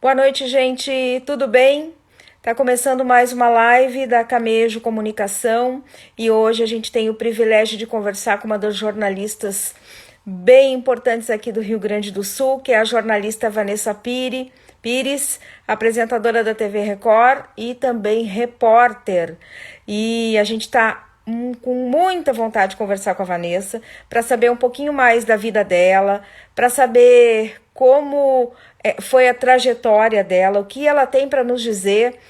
Boa noite, gente. Tudo bem? Tá começando mais uma live da Camejo Comunicação e hoje a gente tem o privilégio de conversar com uma das jornalistas bem importantes aqui do Rio Grande do Sul, que é a jornalista Vanessa Pires, apresentadora da TV Record e também repórter. E a gente está com muita vontade de conversar com a Vanessa para saber um pouquinho mais da vida dela, para saber como foi a trajetória dela, o que ela tem para nos dizer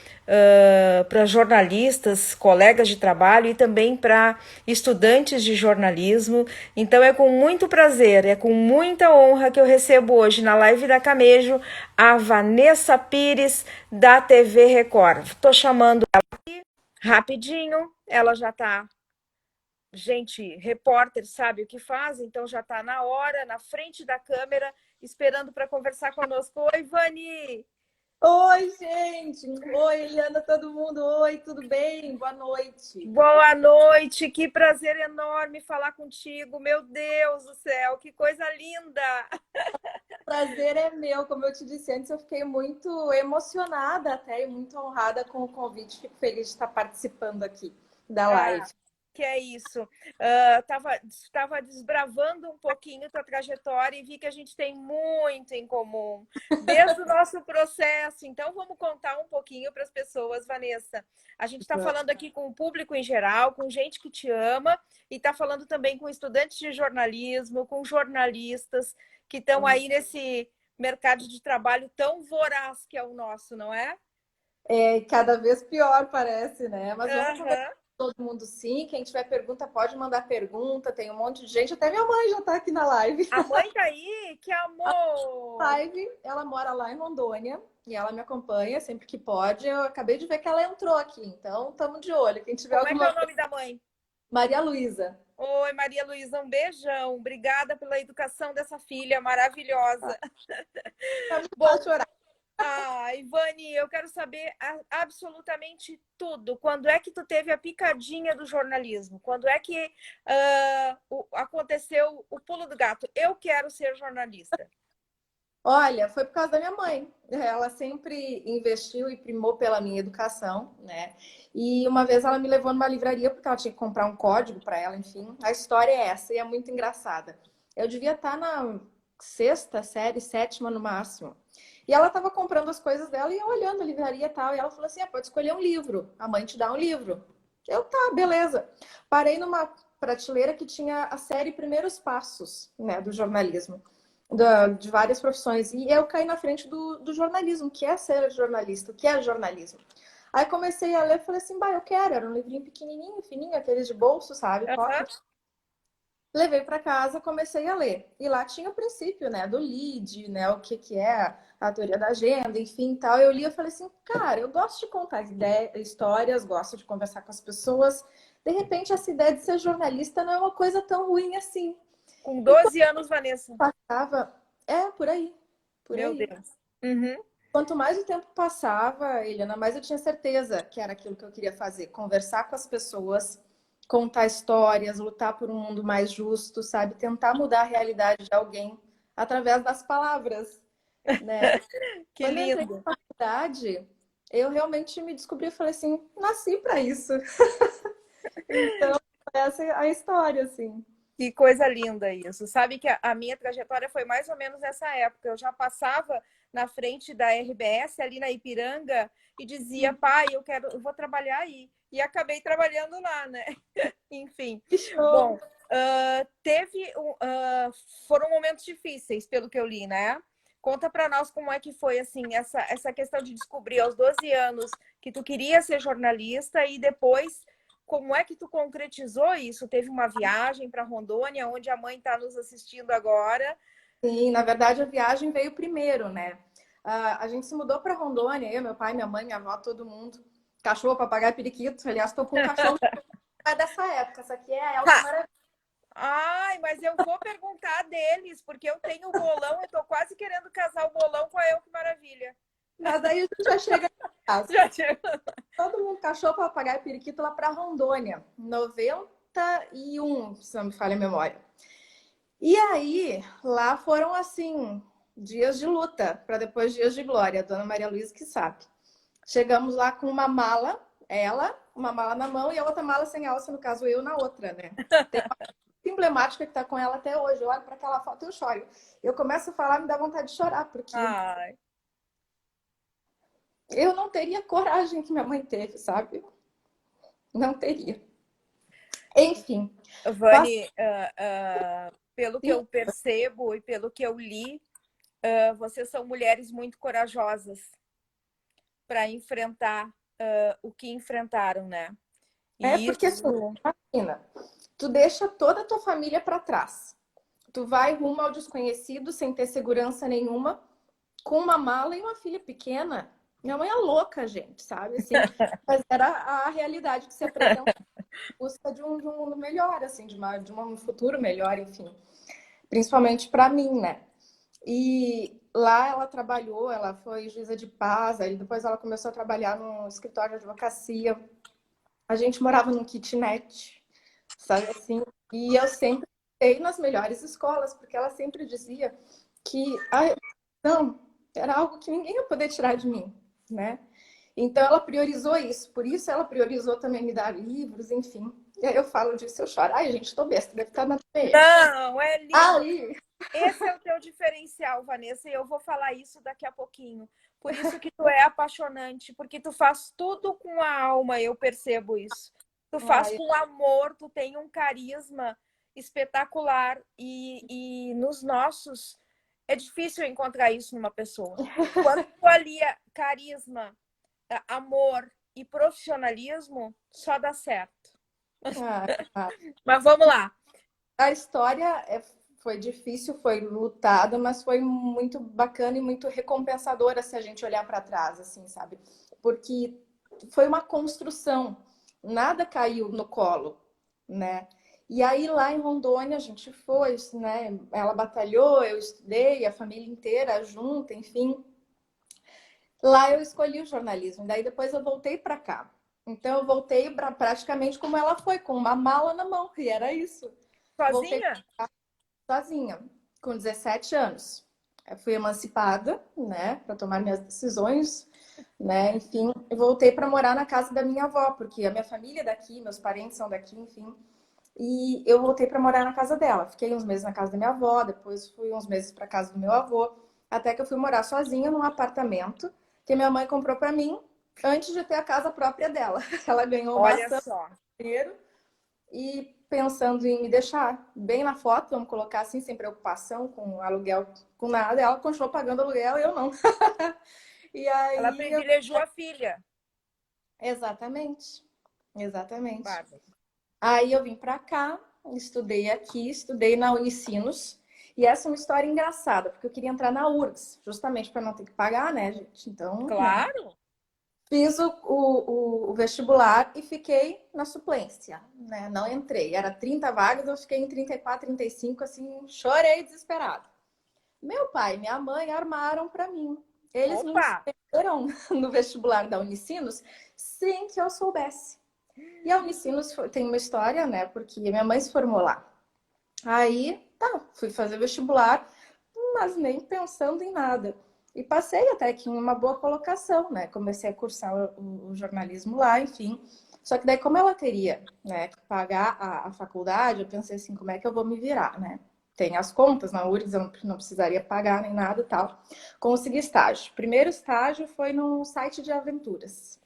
para jornalistas, colegas de trabalho e também para estudantes de jornalismo. Então é com muito prazer, é com muita honra que eu recebo hoje na live da Camejo a Vanessa Pires da TV Record. Estou chamando ela aqui rapidinho, ela já está. Gente, repórter sabe o que faz, então já está na hora, na frente da câmera, esperando para conversar conosco. Oi, Vani! Oi, gente! Oi, Eliana, todo mundo! Oi, tudo bem? Boa noite! Boa noite, que prazer enorme falar contigo. Meu Deus do céu, que coisa linda! Prazer é meu, como eu te disse antes, eu fiquei muito emocionada até e muito honrada com o convite. Fico feliz de estar participando aqui da live. Ah, que é isso. Tava desbravando um pouquinho tua trajetória e vi que a gente tem muito em comum, desde o nosso processo. Então, vamos contar um pouquinho para as pessoas, Vanessa. A gente está falando aqui com o público em geral, com gente que te ama, e está falando também com estudantes de jornalismo, com jornalistas que estão aí nesse mercado de trabalho tão voraz que é o nosso, não é? É cada vez pior, parece, né? Mas vamos conversar Aham. com todo mundo sim. Quem tiver pergunta, pode mandar pergunta. Tem um monte de gente, até minha mãe já está aqui na live. A mãe tá aí? Que amor! Live, ela mora lá em Rondônia e ela me acompanha sempre que pode. Eu acabei de ver que ela entrou aqui, então estamos de olho. Quem tiver Como é que é o alguma. nome da mãe? Maria Luísa. Oi, Maria Luísa, um beijão. Obrigada pela educação dessa filha maravilhosa. Pra me Bom, chorar. Ivani, eu quero saber absolutamente tudo. Quando é que tu teve a picadinha do jornalismo? Quando é que aconteceu o pulo do gato? Eu quero ser jornalista. Olha, foi por causa da minha mãe. Ela sempre investiu e primou pela minha educação, né? E uma vez ela me levou numa livraria porque ela tinha que comprar um código para ela, enfim. A história é essa e é muito engraçada. Eu devia estar na sexta série, sétima no máximo. E ela estava comprando as coisas dela e eu olhando a livraria e tal. E ela falou assim: pode escolher um livro. A mãe te dá um livro. Eu, tá, beleza. Parei numa prateleira que tinha a série Primeiros Passos, né, do jornalismo de várias profissões. E eu caí na frente do jornalismo, que é ser jornalista, o que é jornalismo. Aí comecei a ler e falei assim, eu quero. Era um livrinho pequenininho, fininho, aqueles de bolso, sabe? Aham. Pocket. Levei para casa, comecei a ler. E lá tinha o princípio, né, do lead, né, o que que é a teoria da agenda, enfim, tal. Eu li e falei assim, cara, eu gosto de contar histórias, gosto de conversar com as pessoas. De repente, essa ideia de ser jornalista não é uma coisa tão ruim assim. Com E 12 anos, Vanessa. passava, por aí, por Meu aí. Deus. Uhum. Quanto mais o tempo passava, Eliana, mais eu tinha certeza que era aquilo que eu queria fazer. Conversar com as pessoas, contar histórias, lutar por um mundo mais justo, sabe? Tentar mudar a realidade de alguém através das palavras, né? Que Quando eu entrei lindo. na faculdade, eu realmente me descobri e falei assim, nasci para isso. Então, essa é a história, assim. Que coisa linda isso. Sabe que a minha trajetória foi mais ou menos nessa época. Eu já passava na frente da RBS, ali na Ipiranga, e dizia, pai, eu vou trabalhar aí. E acabei trabalhando lá, né? Enfim. Que show! Bom, foram momentos difíceis, pelo que eu li, né? Conta para nós como é que foi assim essa questão de descobrir aos 12 anos que tu queria ser jornalista e depois como é que tu concretizou isso? Teve uma viagem para Rondônia, onde a mãe está nos assistindo agora. Sim, na verdade a viagem veio primeiro, né? A gente se mudou para Rondônia, eu, meu pai, minha mãe, minha avó, todo mundo. Cachorro, papagaio, periquito. Aliás, estou com um cachorro que é dessa época. Essa aqui é a Elke Ha! Maravilha. Ai, mas eu vou perguntar deles, porque eu tenho o bolão, eu estou quase querendo casar o bolão com a Eu, que maravilha. Mas aí a gente já chega em casa. Já tinha... Todo mundo, cachorro, papagaio, periquito, lá para Rondônia. 91, se não me falha a memória. E aí, lá foram assim dias de luta, para depois dias de glória, a dona Maria Luísa que sabe. Chegamos lá com uma mala, ela, uma mala na mão e a outra mala sem alça, no caso eu na outra, né? Tem uma emblemática que tá com ela até hoje. Eu olho para aquela foto e eu choro. Eu começo a falar, me dá vontade de chorar, porque Ai. eu não teria coragem que minha mãe teve, sabe? Não teria. Enfim. Vani, pelo que eu percebo e pelo que eu li, vocês são mulheres muito corajosas para enfrentar o que enfrentaram, né? É E porque, assim, isso. imagina, tu deixa toda a tua família para trás. Tu vai rumo ao desconhecido sem ter segurança nenhuma, com uma mala e uma filha pequena. Minha mãe é louca, gente, sabe? Assim, mas era a realidade que se apresenta em busca de um mundo melhor, assim, de um futuro melhor, enfim. Principalmente para mim, né? E lá ela trabalhou, ela foi juíza de paz, aí depois ela começou a trabalhar no escritório de advocacia. A gente morava num kitnet, sabe assim? E eu sempre estudei nas melhores escolas, porque ela sempre dizia que a educação era algo que ninguém ia poder tirar de mim, né? Então ela priorizou isso, por isso ela priorizou também me dar livros, enfim. E aí eu falo disso, eu choro. Ai, gente, tô besta, deve estar na TPM. Não, é lindo. Aí, Esse é o teu diferencial, Vanessa, e eu vou falar isso daqui a pouquinho. Por isso que tu é apaixonante, porque tu faz tudo com a alma, eu percebo isso. Tu faz ai, com amor, tu tem um carisma espetacular e nos nossos é difícil encontrar isso numa pessoa. Quando tu alia carisma, amor e profissionalismo, só dá certo. ai, ai. Mas vamos lá. A história foi difícil, foi lutada, mas foi muito bacana e muito recompensadora se a gente olhar para trás, assim, sabe? Porque foi uma construção, nada caiu no colo, né? E aí lá em Rondônia a gente foi, né? Ela batalhou, eu estudei, a família inteira junta, enfim. Lá eu escolhi o jornalismo, daí depois eu voltei para cá. Então eu voltei praticamente como ela foi, com uma mala na mão, e era isso. Voltei Sozinha? sozinha, com 17 anos. Eu fui emancipada, né, para tomar minhas decisões, né, enfim, e voltei para morar na casa da minha avó, porque a minha família é daqui, meus parentes são daqui, enfim. E eu voltei para morar na casa dela. Fiquei uns meses na casa da minha avó, depois fui uns meses para casa do meu avô, até que eu fui morar sozinha num apartamento que minha mãe comprou para mim antes de ter a casa própria dela. Ela ganhou uma Olha ação só. dinheiro e pensando em me deixar bem na foto, vamos colocar assim, sem preocupação com aluguel, com nada. Ela continuou pagando aluguel e eu não. E Ela aí, privilegiou a filha. exatamente, exatamente. Bárbara. Aí eu vim para cá, estudei aqui, estudei na Unicinos. E essa é uma história engraçada, porque eu queria entrar na URGS, justamente para não ter que pagar, né, gente? Então, né? Claro. Fiz o vestibular e fiquei na suplência, né? Não entrei. Era 30 vagas, eu fiquei em 34, 35, assim, chorei desesperado. Meu pai e minha mãe armaram para mim. Eles me Opa! inscreveram no vestibular da Unicinos sem que eu soubesse. E a Unicinos tem uma história, né? Porque minha mãe se formou lá. Aí, tá, fui fazer vestibular, mas nem pensando em nada. E passei até que em uma boa colocação, né? Comecei a cursar o jornalismo lá, enfim. Só que daí, como ela teria, né, que pagar a faculdade, eu pensei assim, como é que eu vou me virar, né? Tem as contas na URGS, eu não precisaria pagar nem nada e tal. Consegui estágio. Primeiro estágio foi num site de aventuras.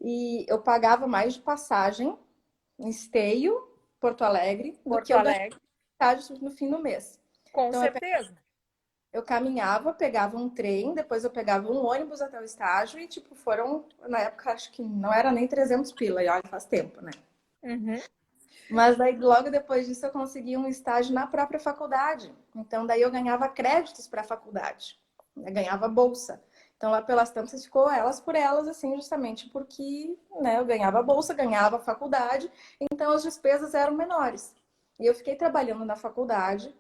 E eu pagava mais de passagem em Esteio, Porto Alegre, do que Porto eu ganhava Alegre, estágio no fim do mês. com Então, certeza. eu caminhava, pegava um trem, depois eu pegava um ônibus até o estágio e, tipo, foram, na época, acho que não era nem 300 pila, e olha, faz tempo, né? Uhum. Mas daí, logo depois disso, eu consegui um estágio na própria faculdade. Então, daí eu ganhava créditos para a faculdade, eu ganhava bolsa. Então, lá pelas tantas, ficou elas por elas, assim, justamente porque, né, eu ganhava bolsa, ganhava faculdade, então as despesas eram menores. E eu fiquei trabalhando na faculdade,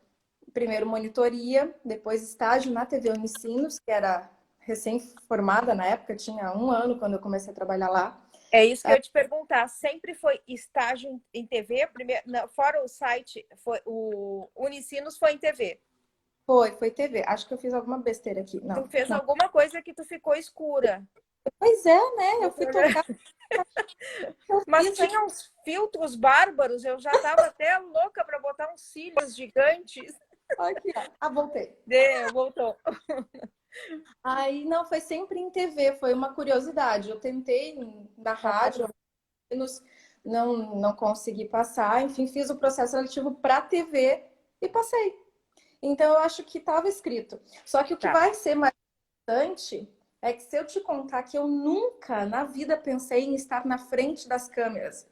primeiro monitoria, depois estágio na TV Unicinos, que era recém-formada na época, tinha um ano quando eu comecei a trabalhar lá. É isso que eu ia te perguntar. Sempre foi estágio em TV? Primeiro, não, fora o site, foi, o Unicinos foi em TV. Foi TV. Acho que eu fiz alguma besteira aqui. Tu Não, fez não. alguma coisa que tu ficou escura. Pois é, né? Eu fui tocar, eu Mas fiz aqui. tinha uns filtros bárbaros, eu já estava até louca para botar uns cílios gigantes. Aqui, ó. Ah, voltei. Deu, voltou. Aí, não, foi sempre em TV, foi uma curiosidade. Eu tentei na rádio, não consegui passar. Enfim, fiz o processo seletivo para TV e passei. Então, eu acho que estava escrito. Só que o que Tá. vai ser mais importante é que se eu te contar que eu nunca na vida pensei em estar na frente das câmeras,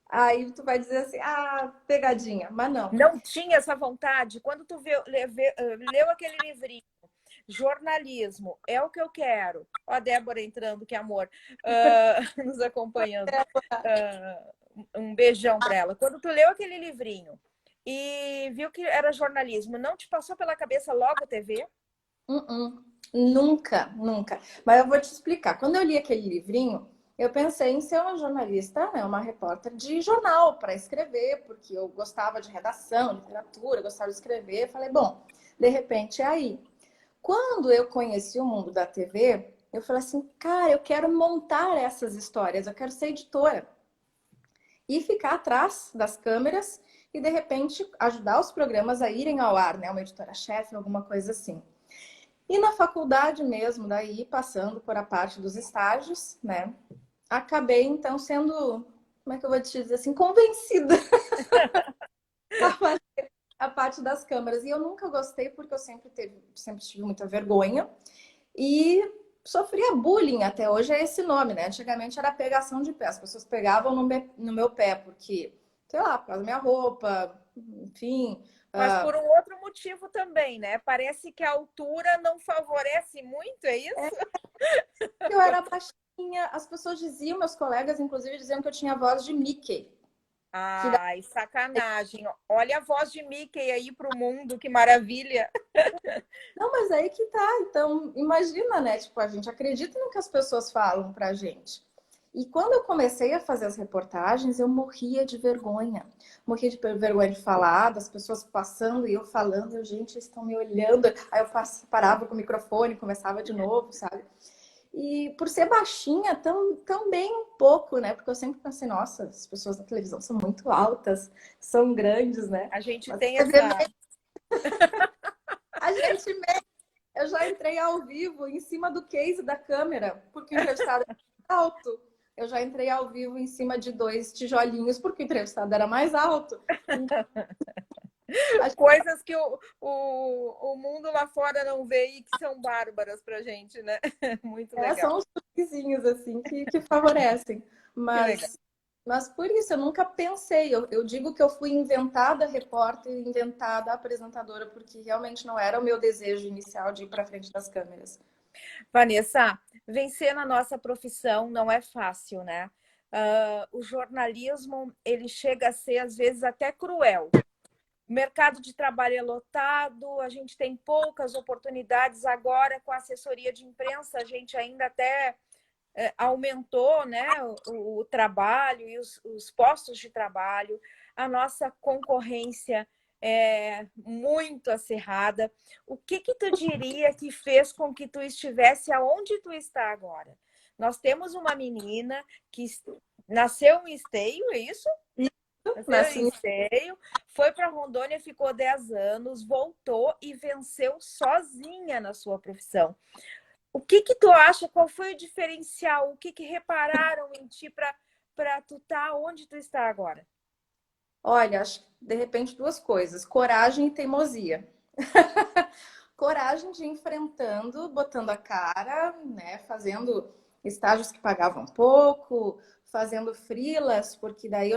aí tu vai dizer assim, ah, pegadinha. Mas não. Não tinha essa vontade? Quando tu leu aquele livrinho, jornalismo, é o que eu quero. Ó, a Débora entrando, que amor, nos acompanhando. Um beijão para ela. Quando tu leu aquele livrinho e viu que era jornalismo, não te passou pela cabeça logo TV? Nunca, nunca. Mas eu vou te explicar. Quando eu li aquele livrinho, eu pensei em ser uma jornalista, né, uma repórter de jornal para escrever, porque eu gostava de redação, literatura, gostava de escrever. Falei, bom, de repente é aí. Quando eu conheci o mundo da TV, eu falei assim, cara, eu quero montar essas histórias, eu quero ser editora e ficar atrás das câmeras e de repente ajudar os programas a irem ao ar, né, uma editora-chefe, alguma coisa assim. E na faculdade mesmo, daí passando por a parte dos estágios, né? Acabei então sendo, como é que eu vou te dizer assim, convencida a fazer a parte das câmeras. E eu nunca gostei porque eu sempre tive muita vergonha e sofria bullying, até hoje é esse nome, né? Antigamente era pegação de pé, as pessoas pegavam no meu pé porque, sei lá, por causa da minha roupa, enfim. Mas por um outro motivo também, né? Parece que a altura não favorece muito, é isso? Eu era baixinha, as pessoas diziam, meus colegas, inclusive, diziam que eu tinha voz de Mickey. Ai, sacanagem. Olha a voz de Mickey aí pro mundo, que maravilha. Não, mas aí que tá. Então, imagina, né? Tipo, a gente acredita no que as pessoas falam pra gente. E quando eu comecei a fazer as reportagens, eu morria de vergonha. Morria de vergonha de falar, das pessoas passando e eu falando, eu, gente, eles estão me olhando. Aí eu parava com o microfone, começava de novo, sabe? E por ser baixinha, também um pouco, né? Porque eu sempre pensei, nossa, as pessoas na televisão são muito altas, são grandes, né? A gente Mas tem essa. a gente eu já entrei ao vivo em cima do case da câmera, porque o entrevistado era mais alto. Eu já entrei ao vivo em cima de dois tijolinhos, porque o entrevistado era mais alto. Então, Coisas que o mundo lá fora não vê e que são bárbaras pra gente, né? Muito legal. são os vizinhos, assim, que favorecem. Que legal. Mas por isso, eu nunca pensei. Eu digo que eu fui inventada repórter, inventada apresentadora, porque realmente não era o meu desejo inicial de ir para frente das câmeras. Vanessa, vencer na nossa profissão não é fácil, né? O jornalismo, ele chega a ser, às vezes, até cruel. O mercado de trabalho é lotado, a gente tem poucas oportunidades. Agora, com a assessoria de imprensa, a gente ainda até aumentou, né, o trabalho e os postos de trabalho. A nossa concorrência é muito acirrada. O que tu diria que fez com que tu estivesse aonde tu está agora? Nós temos uma menina que nasceu em Esteio, é isso? Nasceu em Nasci Esteio, foi para Rondônia, ficou 10 anos, voltou e venceu sozinha na sua profissão. O que tu acha? Qual foi o diferencial? O que repararam em ti para tu estar onde tu está agora? Olha, acho que de repente duas coisas: coragem e teimosia. Coragem de ir enfrentando, botando a cara, né? Fazendo estágios que pagavam pouco, fazendo freelas, porque daí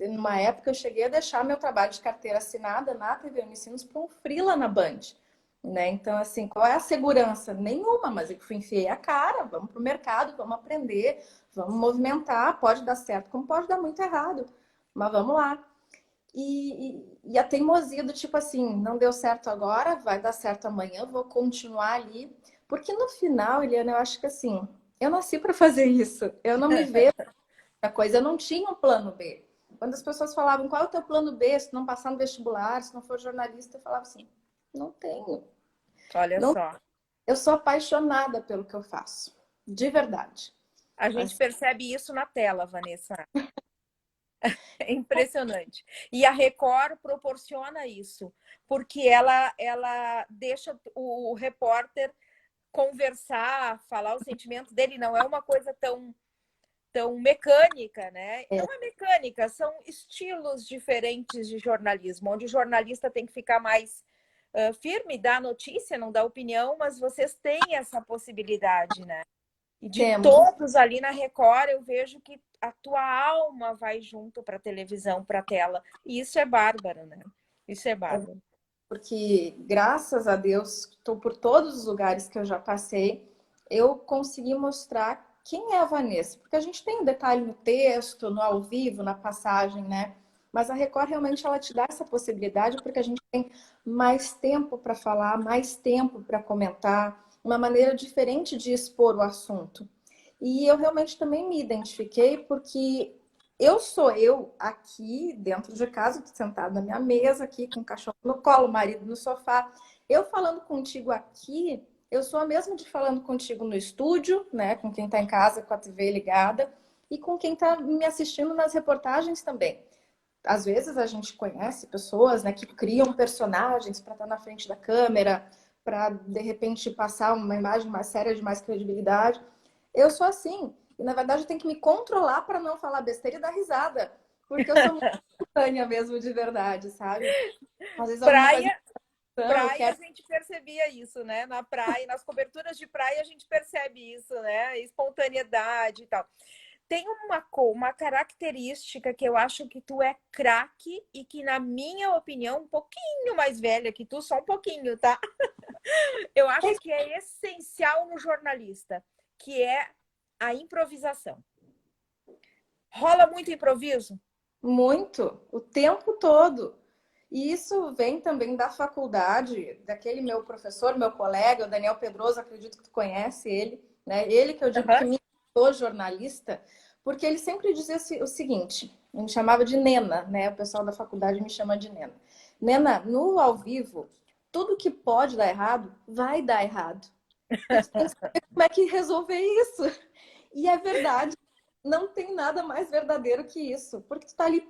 numa época eu cheguei a deixar meu trabalho de carteira assinada na TV Unicinos para um freela na Band. Né? Então, assim, qual é a segurança? Nenhuma, mas eu fui enfiei a cara, vamos para o mercado, vamos aprender, vamos movimentar, pode dar certo, como pode dar muito errado, mas vamos lá. E a teimosia do tipo assim, não deu certo agora, vai dar certo amanhã, vou continuar ali. Porque no final, Eliana, eu acho que assim, eu nasci para fazer isso. Eu não me vejo na coisa, eu não tinha um plano B. Quando as pessoas falavam, qual é o teu plano B se não passar no vestibular, se não for jornalista, eu falava assim, Não tenho. Olha Não, só. eu sou apaixonada pelo que eu faço, de verdade. A gente Assim, percebe isso na tela, Vanessa. É impressionante. E a Record proporciona isso, porque ela deixa o repórter conversar, falar o sentimento dele, não é uma coisa tão mecânica, né? é, Não é mecânica, são estilos diferentes de jornalismo, onde o jornalista tem que ficar mais firme, dar notícia, não dar opinião, mas vocês têm essa possibilidade, né? E de temos, todos ali na Record, eu vejo que a tua alma vai junto para a televisão, para a tela. E isso é bárbaro, né? Isso é bárbaro. porque graças a Deus, estou por todos os lugares que eu já passei, eu consegui mostrar quem é a Vanessa. Porque a gente tem um detalhe no texto, no ao vivo, na passagem, né? Mas a Record realmente ela te dá essa possibilidade porque a gente tem mais tempo para falar, mais tempo para comentar, uma maneira diferente de expor o assunto. E eu realmente também me identifiquei porque eu sou eu aqui dentro de casa, sentada na minha mesa aqui com o cachorro no colo, o marido no sofá. Eu falando contigo aqui, eu sou a mesma de falando contigo no estúdio, né, com quem está em casa com a TV ligada e com quem está me assistindo nas reportagens também. Às vezes a gente conhece pessoas, né, que criam personagens para estar na frente da câmera, para de repente passar uma imagem mais séria, de mais credibilidade. Eu sou assim. E na verdade eu tenho que me controlar para não falar besteira e dar risada. Porque eu sou muito espontânea mesmo, de verdade, sabe? Às vezes alguma coisa Praia, eu praia, a quero. gente percebia isso, né? Na praia, nas coberturas de praia, a gente percebe isso, né? Espontaneidade e tal. Tem uma característica que eu acho que tu é craque e que, na minha opinião, um pouquinho mais velha que tu, só um pouquinho, tá? Eu acho que é essencial no jornalista, que é a improvisação. Rola muito improviso? Muito, o tempo todo. E isso vem também da faculdade, daquele meu professor, meu colega, o Daniel Pedroso, acredito que tu conhece ele, né? Ele que eu digo Uhum. que me tornou jornalista, porque ele sempre dizia o seguinte, ele me chamava de Nena, né? O pessoal da faculdade me chama de Nena. Nena, no ao vivo, tudo que pode dar errado, vai dar errado. E tu tem que saber como é que resolver isso. E é verdade, não tem nada mais verdadeiro que isso, porque tu está ali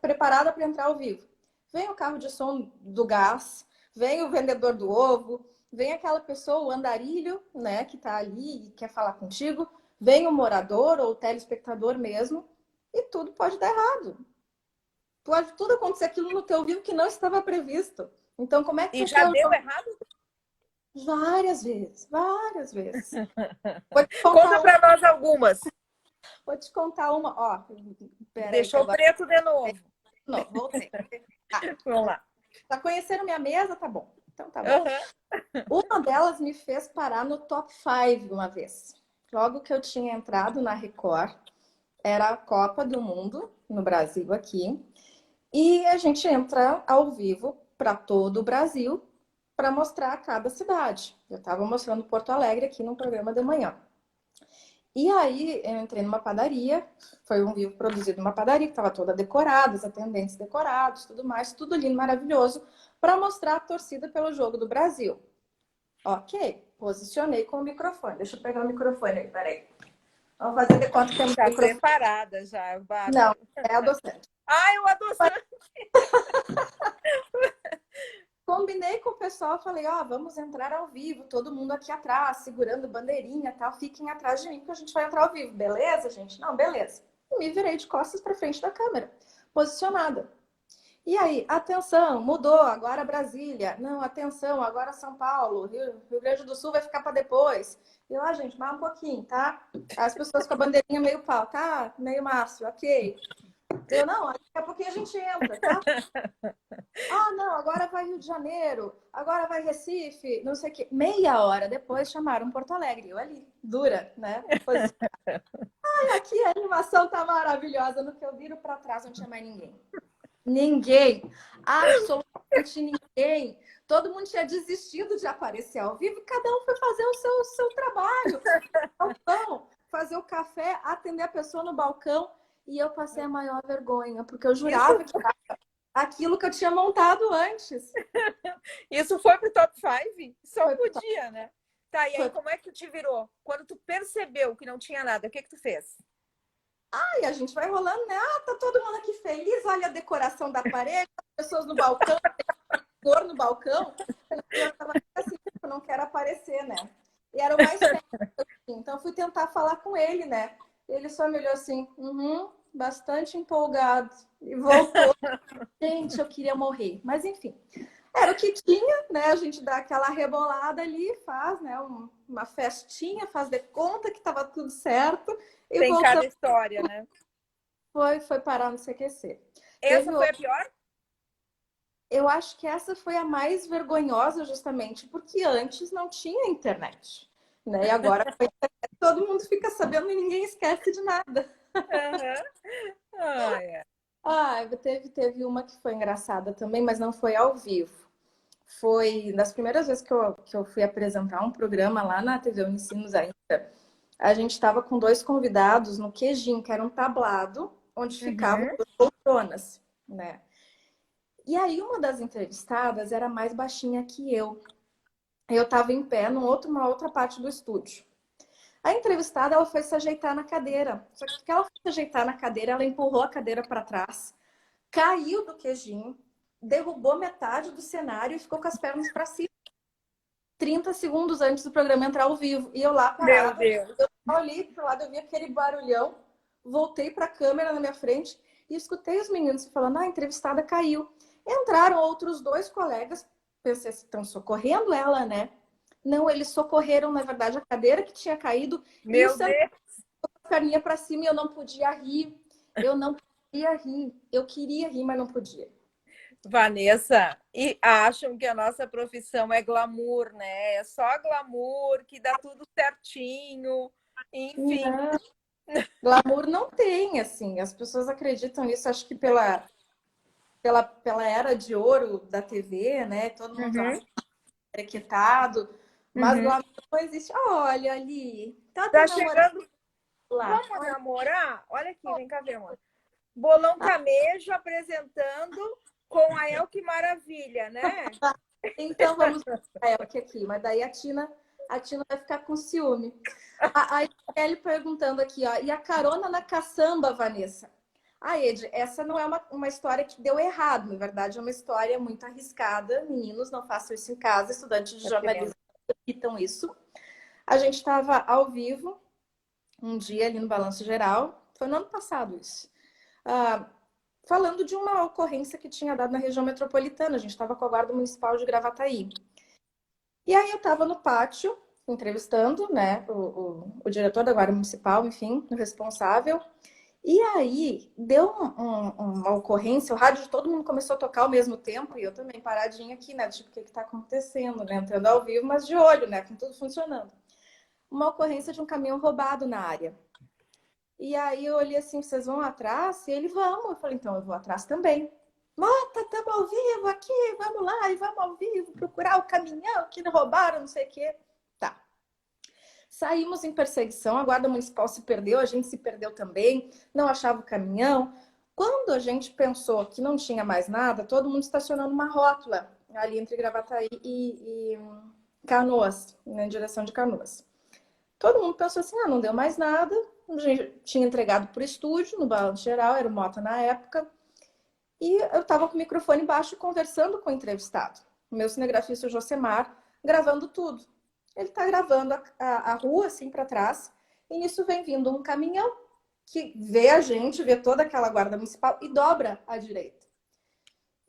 preparada para entrar ao vivo. Vem o carro de som do gás, vem o vendedor do ovo, vem aquela pessoa, o andarilho, né, que está ali e quer falar contigo, vem o morador ou o telespectador mesmo, e tudo pode dar errado. Pode tudo acontecer aquilo no teu vivo que não estava previsto. Então, como é que E tu já quer? deu errado? Várias vezes, várias vezes. Vou te contar Conta uma. para nós algumas. Vou te contar uma. Ó, peraí, que Deixou agora. preto de novo. Não, voltei. Ah, Vamos lá. tá conhecendo minha mesa? Tá bom. Então tá bom. Uhum. Uma delas me fez parar no top 5 uma vez. Logo que eu tinha entrado na Record, era a Copa do Mundo no Brasil aqui. E a gente entra ao vivo para todo o Brasil para mostrar cada cidade. Eu estava mostrando Porto Alegre aqui no programa de manhã. E aí eu entrei numa padaria, foi um vivo produzido numa padaria que estava toda decorada, os atendentes decorados, tudo mais, tudo lindo, maravilhoso, para mostrar a torcida pelo jogo do Brasil. Ok, posicionei com o microfone. Deixa eu pegar o microfone aí, peraí. Vamos fazer de conta que tem um Tá microfone. preparada já, Não, Bárbara. é adoçante. Ai, eu adoçante. Combinei com o pessoal, falei, ó, vamos entrar ao vivo, todo mundo aqui atrás, segurando bandeirinha e tal, fiquem atrás de mim que a gente vai entrar ao vivo, beleza, gente? Não, beleza. E me virei de costas para frente da câmera, posicionada. E aí, atenção, mudou, agora Brasília. Não, atenção, agora São Paulo. Rio Grande do Sul vai ficar para depois. E lá, gente, mais um pouquinho, tá? As pessoas com a bandeirinha meio pau, tá? Meio Márcio, ok. Eu, não, daqui a pouquinho a gente entra, tá? Ah, não, agora vai Rio de Janeiro, agora vai Recife, não sei o quê. Meia hora depois chamaram Porto Alegre. Eu ali, dura, né? Ai, aqui a animação tá maravilhosa. No que eu viro para trás, não tinha mais ninguém. Ninguém, absolutamente ninguém. Todo mundo tinha desistido de aparecer ao vivo e cada um foi fazer o seu trabalho. Balcão, fazer o café, atender a pessoa no balcão. E eu passei a maior vergonha, porque eu Isso, jurava que aquilo que eu tinha montado antes. Isso foi pro top 5? Só Foi, podia, né? Tá, e aí foi. como é que tu te virou? Quando tu percebeu que não tinha nada, o que que tu fez? E a gente vai rolando, né? Tá todo mundo aqui feliz, olha a decoração da parede, as pessoas no balcão, cor no balcão. Eu tava assim, eu não quero aparecer, né? E era o mais perto. Então, eu fui tentar falar com ele, né? Ele só me olhou assim, bastante empolgado. E voltou. Gente, eu queria morrer. Mas, enfim, era o que tinha, né? A gente dá aquela rebolada ali, faz, né? Uma festinha, faz de conta que estava tudo certo. E Tem cada voltamos. história, né? Foi parar no CQC. Essa Teve foi a outro. pior? Eu acho que essa foi a mais vergonhosa, justamente porque antes não tinha internet. Né? E agora todo mundo fica sabendo e ninguém esquece de nada. Aham. Ai, é. Teve uma que foi engraçada também, mas não foi ao vivo. Foi das primeiras vezes que eu fui apresentar um programa lá na TV Unicinos ainda. A gente estava com dois convidados no Queijinho, que era um tablado, onde ficavam Uhum. duas poltronas, né? E aí uma das entrevistadas era mais baixinha que eu. Eu estava em pé numa outra parte do estúdio. A entrevistada, ela foi se ajeitar na cadeira. Só que ela foi se ajeitar na cadeira, ela empurrou a cadeira para trás, caiu do queijinho, derrubou metade do cenário e ficou com as pernas para cima. 30 segundos antes do programa entrar ao vivo. E eu lá Meu parada, Deus. eu olhei pro lado, eu vi aquele barulhão, voltei para a câmera na minha frente e escutei os meninos falando: a entrevistada caiu. Entraram outros dois colegas, pensei, estão socorrendo ela, né? Não, eles socorreram, na verdade, a cadeira que tinha caído e o Meu cenário Deus. com a perninha para cima e eu não podia rir. Eu não podia rir. Eu queria rir, mas não podia. Vanessa, e acham que a nossa profissão é glamour, né? É só glamour, que dá tudo certinho, enfim. Não, glamour não tem, assim. As pessoas acreditam nisso, acho que pela era de ouro da TV, né? Todo mundo Uhum, acha equitado, mas uhum. glamour não existe. Olha ali, tá teu Tá namorado chegando. lá. Vamos Olha. namorar? Olha aqui, vem cá ver, amor. Bolão Camejo apresentando com a El, que maravilha, né? Então vamos para ela aqui, mas daí a Tina vai ficar com ciúme. A Kelly perguntando aqui, ó, e a carona na caçamba, Vanessa? Ed, essa não é uma história que deu errado, na verdade, é uma história muito arriscada. Meninos, não façam isso em casa, estudantes de jornalismo não repitam isso. A gente estava ao vivo um dia ali no Balanço Geral, foi no ano passado isso, ah, falando de uma ocorrência que tinha dado na região metropolitana. A gente estava com a Guarda Municipal de Gravataí. E aí eu estava no pátio, entrevistando, né, o diretor da Guarda Municipal, enfim, o responsável. E aí deu uma ocorrência, o rádio de todo mundo começou a tocar ao mesmo tempo, e eu também paradinha aqui, né? Tipo, o que está acontecendo, né? Entrando ao vivo, mas de olho, né? Com tudo funcionando. Uma ocorrência de um caminhão roubado na área. E aí eu olhei assim, vocês vão atrás? E ele, vamos. Eu falei, então eu vou atrás também. Mota, estamos ao vivo aqui, vamos lá, e vamos ao vivo procurar o caminhão que roubaram, não sei o quê. Tá. Saímos em perseguição, a Guarda Municipal se perdeu, a gente se perdeu também, não achava o caminhão. Quando a gente pensou que não tinha mais nada, todo mundo estacionando uma rótula ali entre Gravataí e Canoas, na direção de Canoas. Todo mundo pensou assim, não deu mais nada, a gente tinha entregado para o estúdio, no Balanço Geral, era o Mota na época, e eu estava com o microfone baixo conversando com o entrevistado, o meu cinegrafista, o Josemar, gravando tudo. Ele está gravando a rua assim para trás, e nisso vem vindo um caminhão que vê a gente, vê toda aquela guarda municipal e dobra à direita.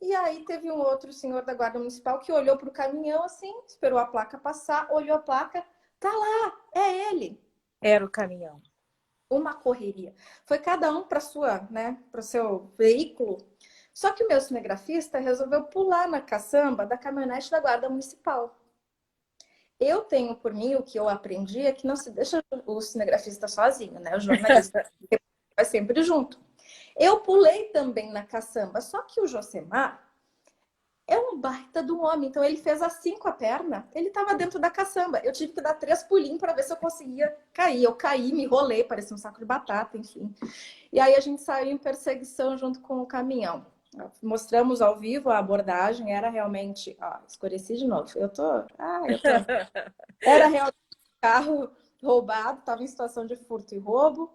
E aí teve um outro senhor da guarda municipal que olhou para o caminhão assim, esperou a placa passar, olhou a placa, tá lá, é ele. Era o caminhão. Uma correria. Foi cada um para sua, né, para o seu veículo. Só que o meu cinegrafista resolveu pular na caçamba da caminhonete da guarda municipal. Eu tenho por mim, o que eu aprendi é que não se deixa o cinegrafista sozinho, né? O jornalista vai sempre junto. Eu pulei também na caçamba, só que o Josemar é um baita de um homem, então ele fez assim com a perna, ele estava dentro da caçamba. Eu tive que dar 3 pulinhos para ver se eu conseguia cair. Eu caí, me enrolei, parecia um saco de batata, enfim. E aí a gente saiu em perseguição junto com o caminhão. Mostramos ao vivo a abordagem, era realmente... Ó, escureci de novo. Eu tô... Era realmente um carro roubado, estava em situação de furto e roubo.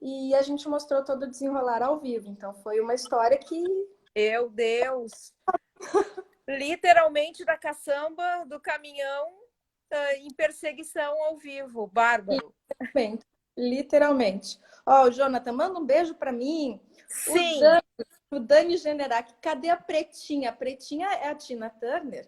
E a gente mostrou todo o desenrolar ao vivo. Então, foi uma história que... Meu Deus! Literalmente da caçamba, do caminhão, em perseguição ao vivo. Bárbaro. Literalmente. Literalmente. Ó, o Jonathan, manda um beijo para mim. O Sim. Dani, o Dani Generac, cadê a Pretinha? A Pretinha é a Tina Turner,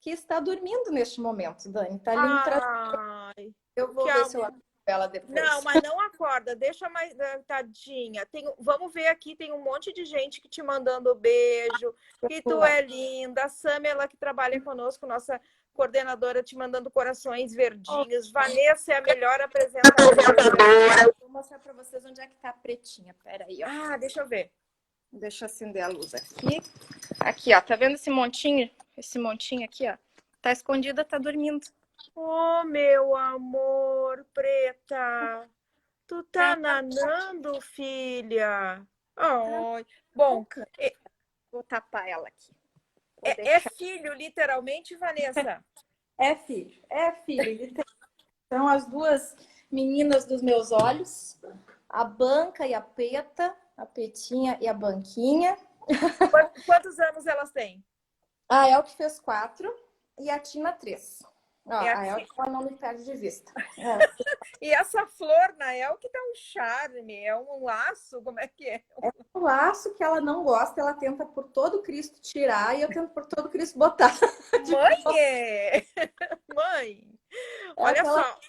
que está dormindo neste momento, Dani. Tá ali no trajeto. Ai, Eu vou que ver se eu amor. acordo ela Não, depois. mas não acorda, deixa mais, tadinha. Vamos ver aqui, tem um monte de gente que te mandando beijo, que Vamos tu lá. é linda. A Sam, ela que trabalha conosco, nossa coordenadora, te mandando corações verdinhos. Vanessa é a melhor apresentadora. Vou mostrar para vocês onde é que tá a Pretinha. Pera aí, ó. Ah, deixa eu ver. Deixa eu acender a luz aqui. Aqui, ó. Tá vendo esse montinho? Esse montinho aqui, ó. Tá escondida, tá dormindo. Oh, meu amor, preta. Tu tá nanando, filha? Tá Ai, bom, louca. é, Vou tapar ela aqui. Vou é deixar. filho, literalmente, Vanessa? É filho, é filho. São as duas meninas dos meus olhos, a Banca e a Peta, a Petinha e a Banquinha. Quantos anos elas têm? A El que fez 4 e a Tina 3. Ó, É a El aqui. ela não me perde de vista. É. E essa flor, Nael, que tá um charme, é um laço, como é que é? O laço que ela não gosta, ela tenta por todo Cristo tirar e eu tento por todo Cristo botar. Mãe! Mãe! É Olha aquela. só,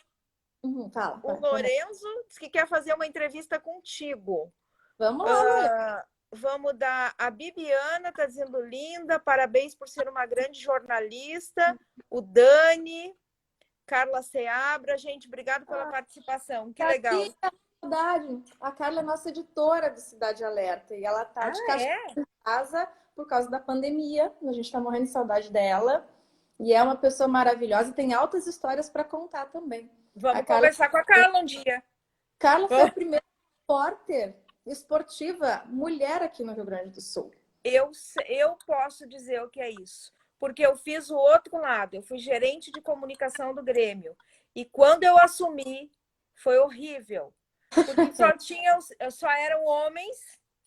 Fala, o vai. Lorenzo disse que quer fazer uma entrevista contigo. Vamos lá, Lorenzo. Vamos dar. A Bibiana está dizendo linda, parabéns por ser uma grande jornalista. O Dani, Carla Seabra, gente, obrigado pela participação. Que Tá legal. aqui a verdade. A Carla é nossa editora do Cidade Alerta e ela tá Ah, de cachorro é? em casa por causa da pandemia. A gente tá morrendo de saudade dela. E é uma pessoa maravilhosa e tem altas histórias para contar também. A Vamos Carla, conversar com a Carla um dia. Carla foi a primeira repórter esportiva mulher aqui no Rio Grande do Sul. Eu posso dizer o que é isso, porque eu fiz o outro lado, eu fui gerente de comunicação do Grêmio. E quando eu assumi, foi horrível, porque só eram homens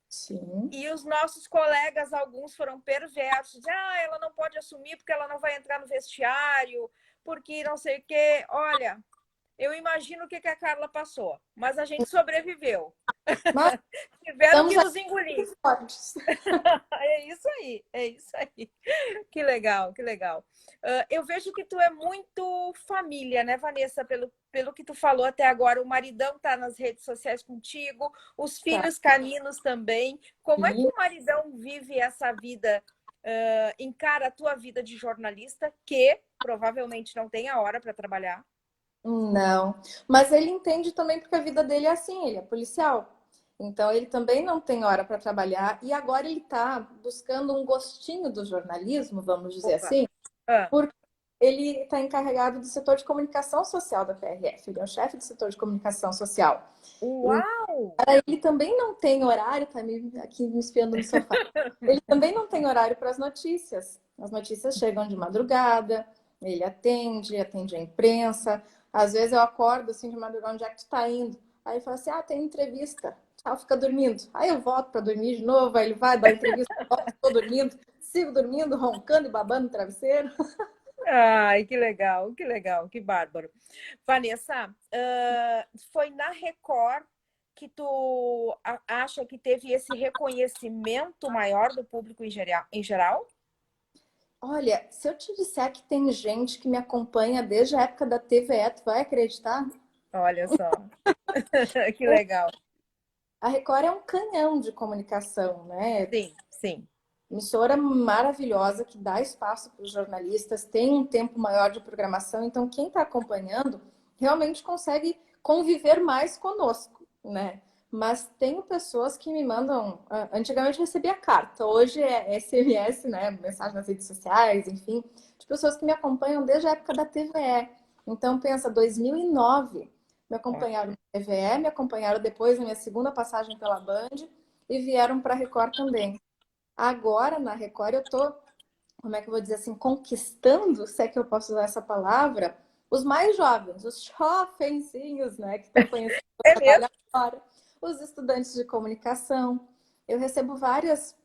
Sim. e os nossos colegas, alguns foram perversos. Ah, ela não pode assumir porque ela não vai entrar no vestiário, porque não sei o quê. Olha, eu imagino o que a Carla passou, mas a gente sobreviveu. Mas Tiveram estamos que nos engolir. fortes. É isso aí, é isso aí. Que legal, que legal. Eu vejo que tu é muito família, né, Vanessa? Pelo que tu falou até agora, o maridão tá nas redes sociais contigo, os Tá. filhos caninos também. Como é que Sim. o maridão vive essa vida, encara a tua vida de jornalista, que provavelmente não tem a hora para trabalhar? Não, mas ele entende também porque a vida dele é assim, ele é policial. Então ele também não tem hora para trabalhar e agora ele está buscando um gostinho do jornalismo, vamos dizer Opa. assim, Ah. porque ele está encarregado do setor de comunicação social da PRF, ele é o chefe do setor de comunicação social. Uau! Ele também não tem horário, tá aqui me espiando no sofá. Ele também não tem horário para as notícias. As notícias chegam de madrugada, ele atende a imprensa. Às vezes eu acordo assim de madrugada, onde é que tu tá indo? Aí ele fala assim: ah, tem entrevista. Tchau, fica dormindo. Aí eu volto para dormir de novo, aí ele vai dar entrevista, volto, tô dormindo, sigo dormindo, roncando e babando no travesseiro. Ai, que legal, que bárbaro. Vanessa, foi na Record que tu acha que teve esse reconhecimento maior do público em geral? Olha, se eu te disser que tem gente que me acompanha desde a época da TVE, tu vai acreditar? Olha só, que legal. A Record é um canhão de comunicação, né? Sim, sim. Emissora maravilhosa que dá espaço para os jornalistas, tem um tempo maior de programação, então quem está acompanhando realmente consegue conviver mais conosco, né? Mas tenho pessoas que me mandam. Antigamente eu recebia carta, hoje é SMS, né? Mensagem nas redes sociais, enfim, de pessoas que me acompanham desde a época da TVE. Então, pensa, 2009, me acompanharam na TVE, me acompanharam depois na minha segunda passagem pela Band e vieram para a Record também. Agora, na Record, eu tô, como é que eu vou dizer assim, conquistando, se é que eu posso usar essa palavra, os mais jovens, os jovenzinhos, né, que estão conhecendo É o trabalho mesmo? agora, os estudantes de comunicação. Eu recebo várias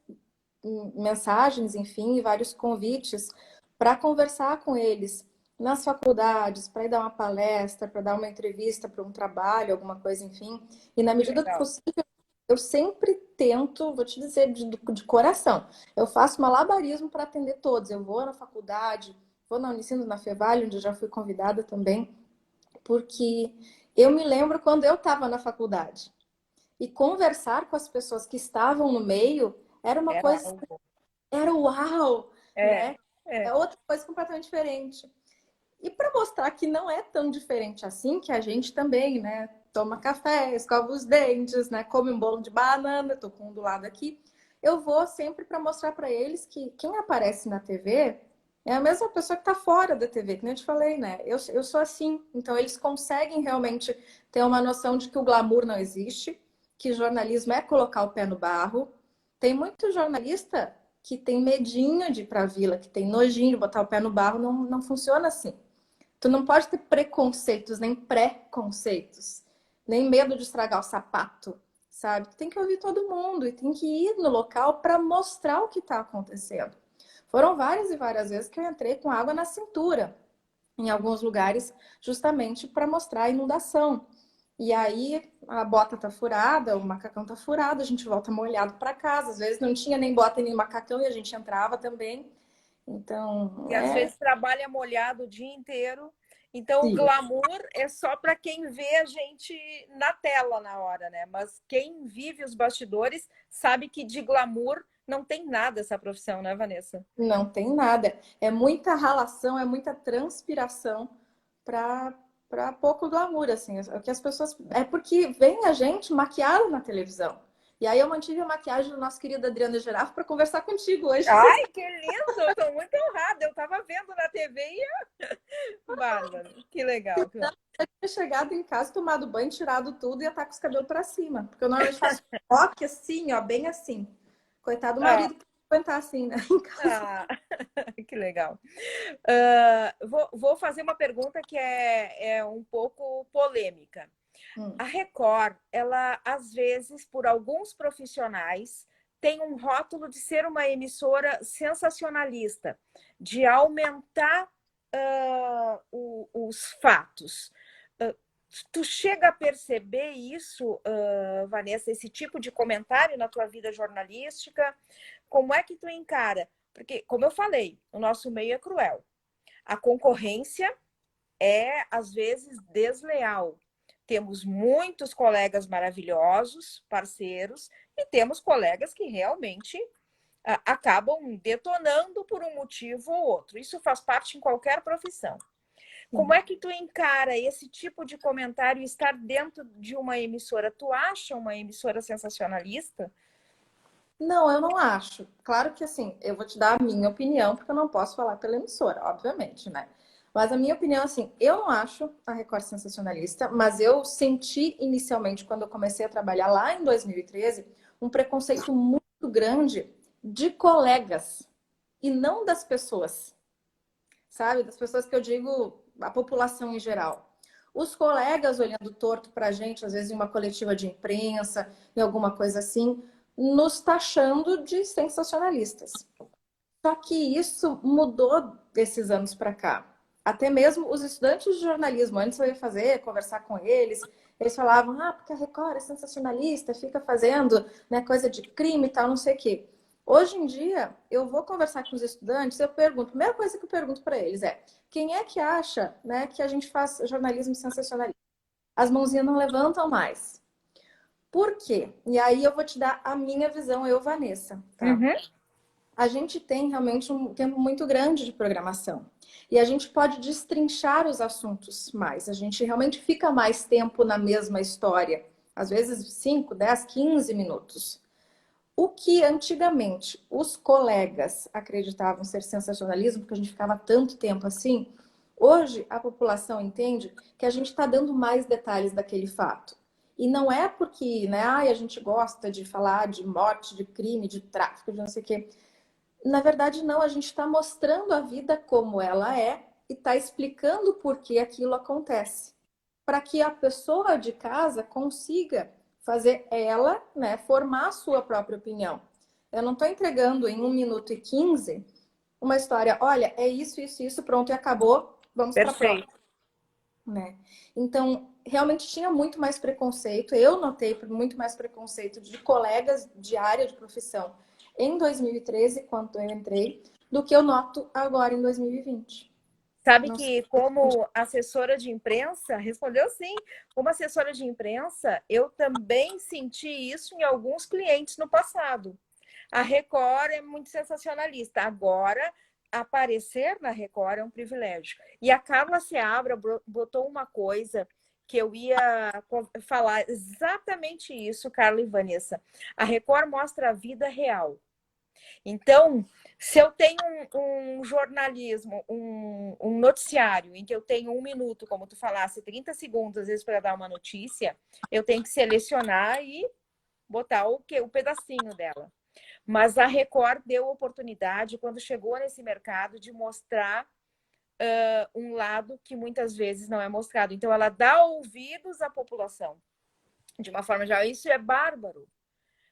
mensagens, enfim, vários convites para conversar com eles nas faculdades, para ir dar uma palestra, para dar uma entrevista para um trabalho, alguma coisa, enfim. E na Que medida do legal. possível, eu sempre tento, vou te dizer de coração, eu faço malabarismo para atender todos. Eu vou na faculdade, vou na Unicino, na Fevale, onde eu já fui convidada também, porque eu me lembro quando eu estava na faculdade. E conversar com as pessoas que estavam no meio era uma Era coisa, algo. era uau, É, né? É é. outra coisa completamente diferente. E para mostrar que não é tão diferente assim, que a gente também, né? Toma café, escova os dentes, né? Come um bolo de banana, tô com um do lado aqui. Eu vou sempre para mostrar para eles que quem aparece na TV é a mesma pessoa que está fora da TV, que nem eu te falei, né? Eu sou assim. Então eles conseguem realmente ter uma noção de que o glamour não existe, que jornalismo é colocar o pé no barro. Tem muito jornalista que tem medinho de ir para a vila, que tem nojinho de botar o pé no barro, não funciona assim. Tu não pode ter preconceitos, nem pré-conceitos, nem medo de estragar o sapato, sabe? Tu tem que ouvir todo mundo e tem que ir no local para mostrar o que está acontecendo. Foram várias e várias vezes que eu entrei com água na cintura, em alguns lugares, justamente para mostrar a inundação. E aí a bota tá furada, o macacão tá furado, a gente volta molhado para casa. Às vezes não tinha nem bota nem macacão e a gente entrava também. Então, E às vezes trabalha molhado o dia inteiro. Então, o sim. glamour é só para quem vê a gente na tela na hora, né? Mas quem vive os bastidores sabe que de glamour não tem nada essa profissão, né, Vanessa? Não tem nada. É muita ralação, é muita transpiração para pouco glamour, assim. O que as pessoas. É porque vem a gente maquiado na televisão. E aí eu mantive a maquiagem do nosso querido Adriano Girafa para conversar contigo hoje. Ai, que lindo! Eu tô muito honrada. Eu estava vendo na TV e bárbaro. Que legal. Eu tinha chegado em casa, tomado banho, tirado tudo e ia estar com os cabelos para cima. Porque eu normalmente faço rock assim, ó, bem assim. Coitado do Ah, marido que aguentar assim, né? Em casa. ah, que legal. Vou fazer uma pergunta que é um pouco polêmica. A Hum. Record, ela às vezes, por alguns profissionais, tem um rótulo de ser uma emissora sensacionalista, de aumentar os fatos. Uh, Tu chega a perceber isso, Vanessa, esse tipo de comentário na tua vida jornalística? Como é que tu encara? Porque, como eu falei, o nosso meio é cruel. A concorrência é, às vezes, desleal. Temos muitos colegas maravilhosos, parceiros, e temos colegas que realmente acabam detonando por um motivo ou outro. Isso faz parte em qualquer profissão. Como é que tu encara esse tipo de comentário estar dentro de uma emissora? Tu acha uma emissora sensacionalista? Não, eu não acho. Claro que assim, eu vou te dar a minha opinião, porque eu não posso falar pela emissora, obviamente, né? Mas a minha opinião, assim, eu não acho a Record sensacionalista, mas eu senti inicialmente, quando eu comecei a trabalhar lá em 2013, um preconceito muito grande de colegas e não das pessoas, sabe? Das pessoas que eu digo, a população em geral. Os colegas olhando torto para a gente, às vezes em uma coletiva de imprensa, em alguma coisa assim, nos taxando de sensacionalistas. Só que isso mudou desses anos para cá. Até mesmo os estudantes de jornalismo, antes eu ia fazer, conversar com eles, eles falavam, ah, porque a Record é sensacionalista, fica fazendo né, coisa de crime e tal, não sei o quê. Hoje em dia, eu vou conversar com os estudantes, eu pergunto, a primeira coisa que eu pergunto para eles é, quem é que acha né, que a gente faz jornalismo sensacionalista? As mãozinhas não levantam mais. Por quê? E aí eu vou te dar a minha visão, eu, Vanessa, tá? Uhum. A gente tem realmente um tempo muito grande de programação. E a gente pode destrinchar os assuntos mais. A gente realmente fica mais tempo na mesma história. Às vezes 5, 10, 15 minutos. O que antigamente os colegas acreditavam ser sensacionalismo, porque a gente ficava tanto tempo assim, hoje a população entende que a gente está dando mais detalhes daquele fato. E não é porque, né, ai, a gente gosta de falar de morte, de crime, de tráfico, de não sei o quê. Na verdade, não, a gente está mostrando a vida como ela é e está explicando por que aquilo acontece. Para que a pessoa de casa consiga fazer ela, né, formar a sua própria opinião. Eu não estou entregando em 1 minuto e 15 uma história, olha, é isso, pronto, e acabou, vamos para a próxima, Perfeito. né? Então, realmente tinha muito mais preconceito, eu notei muito mais preconceito de colegas de área de profissão em 2013, quando eu entrei, do que eu noto agora em 2020. Sabe Não sei. que, como assessora de imprensa, respondeu sim. Como assessora de imprensa, eu também senti isso em alguns clientes no passado. A Record é muito sensacionalista. Agora, aparecer na Record é um privilégio. E a Carla Seabra botou uma coisa que eu ia falar exatamente isso, Carla e Vanessa. A Record mostra a vida real. Então, se eu tenho um jornalismo, um noticiário em que eu tenho 1 minuto, como tu falasse, 30 segundos, às vezes, para dar uma notícia, eu tenho que selecionar e botar o pedacinho dela. Mas a Record deu oportunidade, quando chegou nesse mercado, de mostrar um lado que muitas vezes não é mostrado. Então, ela dá ouvidos à população. De uma forma geral, isso é bárbaro.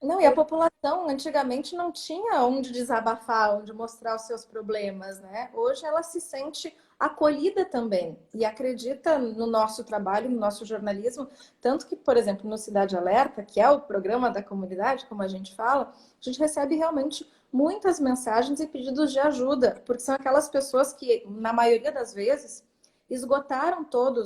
Não, e a população antigamente não tinha onde desabafar, onde mostrar os seus problemas, né? Hoje ela se sente acolhida também e acredita no nosso trabalho, no nosso jornalismo, tanto que, por exemplo, no Cidade Alerta, que é o programa da comunidade, como a gente fala, a gente recebe realmente muitas mensagens e pedidos de ajuda, porque são aquelas pessoas que, na maioria das vezes, esgotaram todo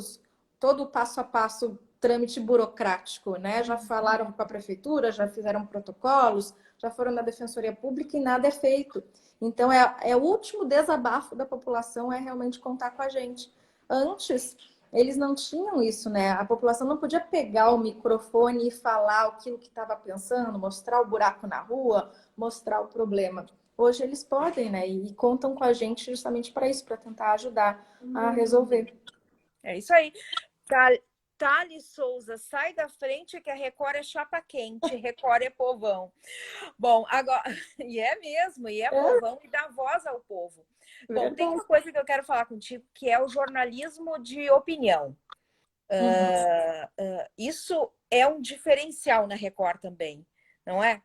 o passo a passo trâmite burocrático, né? Já falaram com a prefeitura, já fizeram protocolos, já foram na defensoria pública e nada é feito. Então, é o último desabafo da população é realmente contar com a gente. Antes, eles não tinham isso, né? A população não podia pegar o microfone e falar aquilo que estava pensando, mostrar o buraco na rua, mostrar o problema. Hoje eles podem, né? E contam com a gente justamente para isso, para tentar ajudar a resolver. É isso aí. Thales Souza, sai da frente que a Record é chapa quente, Record é povão. Bom, agora. E é mesmo, e é É povão e dá voz ao povo. Bom, tem verdade. uma coisa que eu quero falar contigo, que é o jornalismo de opinião. Uhum. Isso é um diferencial na Record também, não é?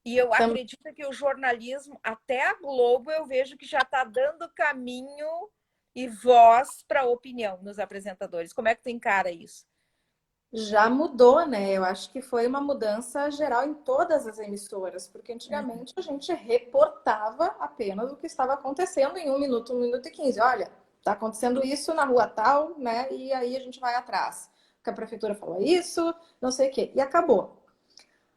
E eu Tam- acredito que o jornalismo, até a Globo, eu vejo que já está dando caminho e voz para a opinião nos apresentadores. Como é que tu encara isso? Já mudou, né? Eu acho que foi uma mudança geral em todas as emissoras, porque antigamente a gente reportava apenas o que estava acontecendo em 1 minuto e 15. Olha, está acontecendo isso na rua tal, né? E aí a gente vai atrás. Que a prefeitura falou isso, não sei o quê. E acabou.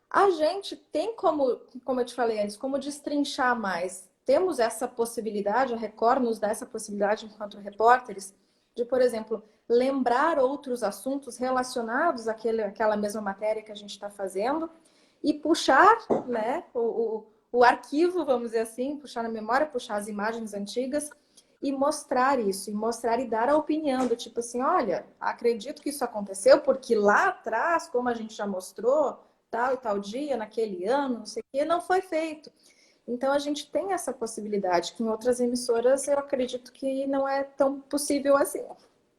A gente tem como eu te falei antes, como destrinchar mais. Temos essa possibilidade, a Record nos dá essa possibilidade enquanto repórteres, de, por exemplo, lembrar outros assuntos relacionados àquela mesma matéria que a gente está fazendo e puxar, né, o arquivo, vamos dizer assim, puxar na memória, puxar as imagens antigas e mostrar isso, e mostrar e dar a opinião do tipo assim, olha, acredito que isso aconteceu porque lá atrás, como a gente já mostrou, tal e tal dia, naquele ano, não sei o quê, não foi feito. Então a gente tem essa possibilidade, que em outras emissoras eu acredito que não é tão possível assim.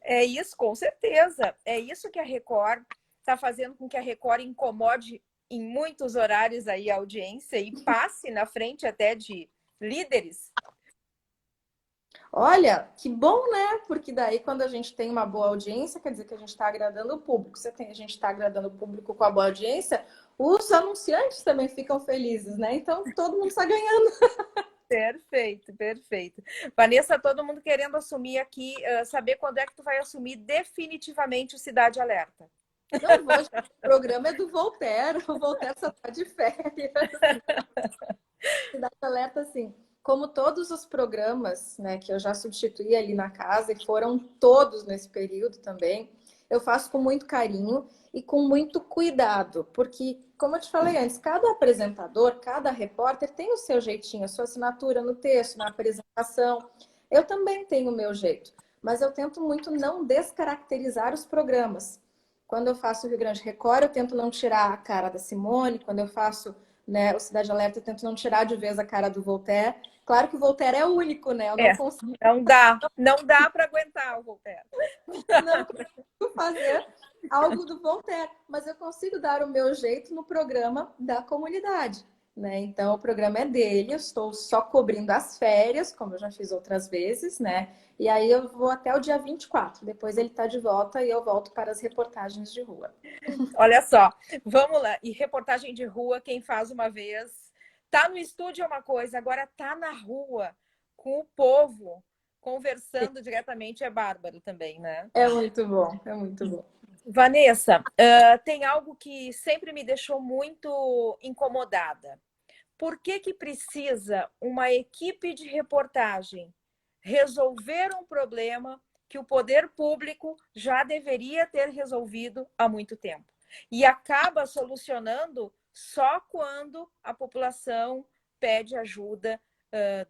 É isso, com certeza. É isso que a Record está fazendo com que a Record incomode em muitos horários aí a audiência e passe na frente até de líderes. Olha, que bom, né? Porque daí, quando a gente tem uma boa audiência, quer dizer que a gente está agradando o público. A gente está agradando o público com a boa audiência, os anunciantes também ficam felizes, né? Então, todo mundo está ganhando. Perfeito, perfeito. Vanessa, todo mundo querendo assumir aqui, saber quando é que tu vai assumir definitivamente o Cidade Alerta. Não vou, gente. O programa é do Voltaire, o Voltaire só está de férias. Cidade Alerta, assim, como todos os programas, né, que eu já substituí ali na casa, e foram todos nesse período também, eu faço com muito carinho e com muito cuidado, porque, como eu te falei antes, cada apresentador, cada repórter tem o seu jeitinho, a sua assinatura no texto, na apresentação. Eu também tenho o meu jeito, mas eu tento muito não descaracterizar os programas. Quando eu faço o Rio Grande Record, eu tento não tirar a cara da Simone. Quando eu faço, né, o Cidade Alerta, eu tento não tirar de vez a cara do Voltaire. Claro que o Voltaire é único, né? Eu não consigo, Não dá para aguentar o Voltaire. não consigo fazer algo do Voltaire, mas eu consigo dar o meu jeito no programa da comunidade, né? Então, o programa é dele, eu estou só cobrindo as férias, como eu já fiz outras vezes, né? E aí eu vou até o dia 24, depois ele está de volta e eu volto para as reportagens de rua. Olha só, vamos lá. E reportagem de rua, quem faz uma vez, tá no estúdio é uma coisa, agora tá na rua com o povo, conversando diretamente é bárbaro também, né? É muito bom, é muito bom. Vanessa, tem algo que sempre me deixou muito incomodada. Por que que precisa uma equipe de reportagem resolver um problema que o poder público já deveria ter resolvido há muito tempo? E acaba solucionando só quando a população pede ajuda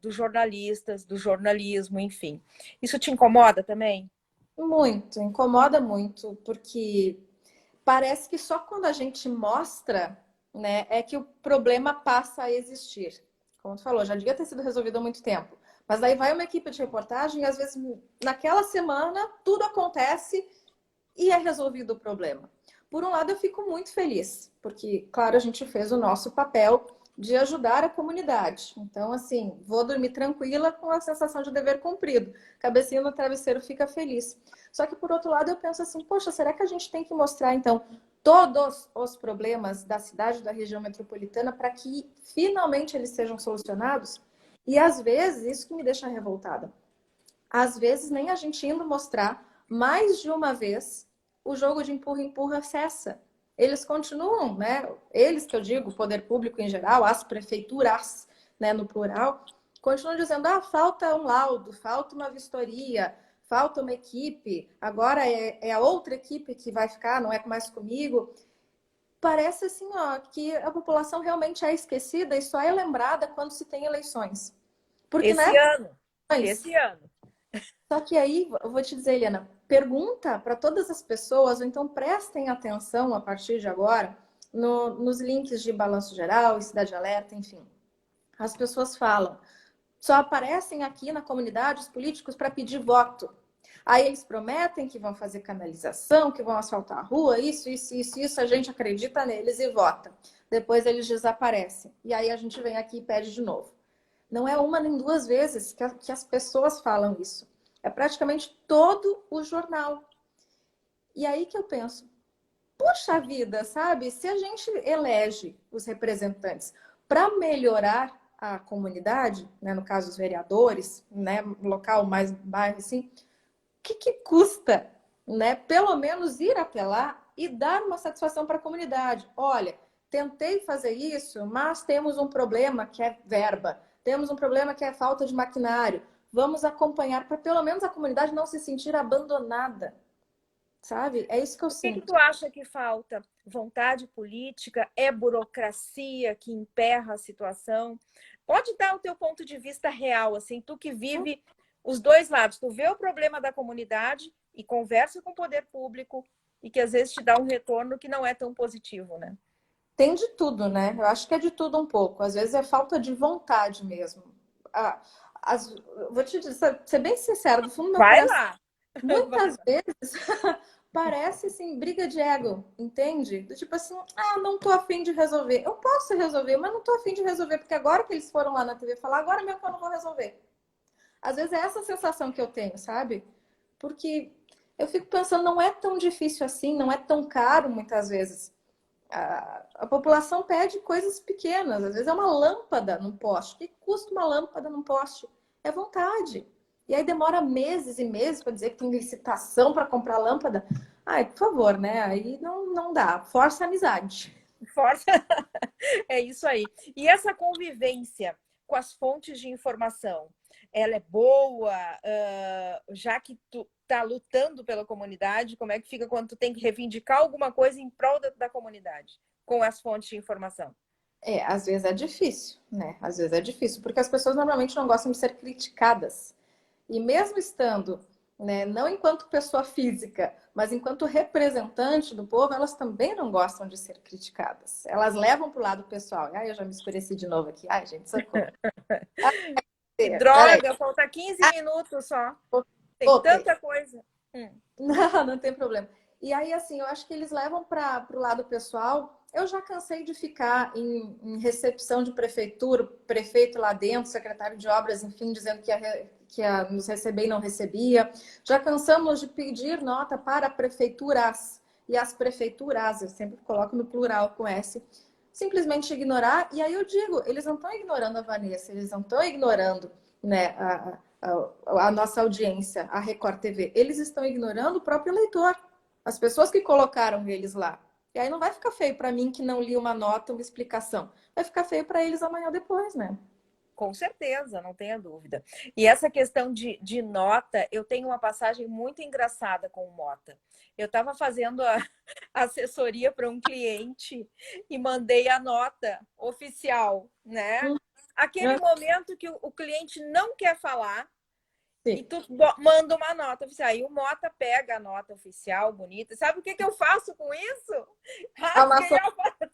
dos jornalistas, do jornalismo, enfim. Isso te incomoda também? Muito, incomoda muito, porque parece que só quando a gente mostra, né, é que o problema passa a existir. Como tu falou, já devia ter sido resolvido há muito tempo. Mas daí vai uma equipe de reportagem e às vezes naquela semana tudo acontece e é resolvido o problema. Por um lado, eu fico muito feliz, porque, claro, a gente fez o nosso papel de ajudar a comunidade. Então, assim, vou dormir tranquila com a sensação de dever cumprido. Cabecinha no travesseiro fica feliz. Só que, por outro lado, eu penso assim, poxa, será que a gente tem que mostrar, então, todos os problemas da cidade, da região metropolitana, para que finalmente eles sejam solucionados? E, às vezes, isso que me deixa revoltada. Às vezes, nem a gente indo mostrar mais de uma vez, o jogo de empurra-empurra cessa. Eles continuam, né? Eles que eu digo, o poder público em geral, as prefeituras, né, no plural, continuam dizendo: ah, falta um laudo, falta uma vistoria, falta uma equipe, agora é a outra equipe que vai ficar, não é mais comigo. Parece assim, ó, que a população realmente é esquecida e só é lembrada quando se tem eleições. Porque Esse nessas ano, eleições, esse ano. só que aí, eu vou te dizer, Eliana, pergunta para todas as pessoas, ou então prestem atenção a partir de agora, nos links de Balanço Geral e Cidade Alerta, enfim. As pessoas falam, só aparecem aqui na comunidade os políticos para pedir voto. Aí eles prometem que vão fazer canalização, que vão asfaltar a rua, isso, a gente acredita neles e vota. Depois eles desaparecem. E aí a gente vem aqui e pede de novo. Não é uma nem duas vezes que as pessoas falam isso. É praticamente todo o jornal. E aí que eu penso, puxa vida, sabe? Se a gente elege os representantes para melhorar a comunidade, né, no caso os vereadores, né, local mais bairro assim, o que custa, né? Pelo menos ir apelar e dar uma satisfação para a comunidade. Olha, tentei fazer isso, mas temos um problema que é verba, temos um problema que é falta de maquinário. Vamos acompanhar para pelo menos a comunidade não se sentir abandonada, sabe? É isso que eu O que que sinto. tu acha que falta? Vontade política? É burocracia que emperra a situação? Pode dar o teu ponto de vista real, assim, tu que vive os dois lados. Tu vê o problema da comunidade e conversa com o poder público e que às vezes te dá um retorno que não é tão positivo, né? Tem de tudo, né? Eu acho que é de tudo um pouco. Às vezes é falta de vontade mesmo. Ah, vou te dizer, ser bem sincero, do fundo do meu Vai coração, lá! Vai muitas lá. vezes parece assim, briga de ego, entende? Do tipo assim, ah, não tô afim de resolver. Eu posso resolver, mas não tô afim de resolver, porque agora que eles foram lá na TV falar, agora mesmo que eu não vou resolver. Às vezes é essa sensação que eu tenho, sabe? Porque eu fico pensando, não é tão difícil assim, não é tão caro muitas vezes. A população pede coisas pequenas, às vezes é uma lâmpada num poste. O que custa uma lâmpada num poste? É vontade. E aí demora meses e meses para dizer que tem licitação para comprar lâmpada. Ai, por favor, né? Aí não dá. Força a amizade. Força. É isso aí. E essa convivência com as fontes de informação, ela é boa, já que tu tá lutando pela comunidade, como é que fica quando tu tem que reivindicar alguma coisa em prol da comunidade, com as fontes de informação? É, às vezes é difícil, né? Às vezes é difícil, porque as pessoas normalmente não gostam de ser criticadas. E mesmo estando, né, não enquanto pessoa física, Mas enquanto representante do povo, elas também não gostam de ser criticadas. Elas levam para o lado pessoal. Ai, eu já me escureci de novo aqui. Ai, gente, socorro. Que Peraí. droga, falta 15 minutos só. Tem Voltei. tanta coisa. Não, não tem problema. E aí, assim, eu acho que eles levam para o lado pessoal. Eu já cansei de ficar em recepção de prefeitura, prefeito lá dentro, secretário de obras, enfim, dizendo que ia nos receber e não recebia. Já cansamos de pedir nota para prefeituras e as prefeituras, eu sempre coloco no plural com S, simplesmente ignorar. E aí eu digo, eles não estão ignorando a Vanessa, eles não estão ignorando, né, a nossa audiência, a Record TV. Eles estão ignorando o próprio eleitor, as pessoas que colocaram eles lá. E aí não vai ficar feio para mim que não li uma nota, uma explicação. Vai ficar feio para eles amanhã ou depois, né? Com certeza, não tenha dúvida. E essa questão de nota, eu tenho uma passagem muito engraçada com o Mota. Eu estava fazendo a assessoria para um cliente e mandei a nota oficial, né? Aquele momento que o cliente não quer falar e Sim. tu manda uma nota oficial. Aí o Mota pega a nota oficial, bonita. Sabe o que eu faço com isso? Rasguei Amassou. a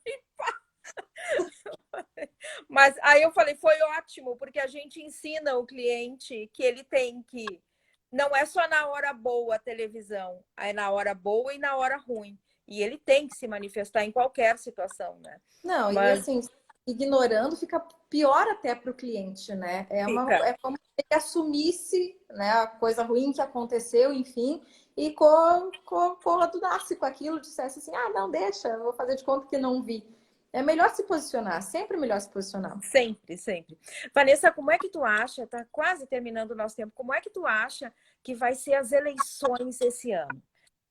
Mas aí eu falei, foi ótimo, porque a gente ensina o cliente que ele tem que. Não é só na hora boa a televisão, é na hora boa e na hora ruim. E ele tem que se manifestar em qualquer situação, né? Não, e Mas assim, ignorando fica pior até para o cliente, né? fica. É como se ele assumisse, né, a coisa ruim que aconteceu, enfim, e coadunasse com aquilo, dissesse assim, ah, não, deixa, eu vou fazer de conta que não vi. É melhor se posicionar, sempre melhor se posicionar. Sempre, sempre. Vanessa, como é que tu acha? Tá quase terminando o nosso tempo. Como é que tu acha que vai ser as eleições esse ano?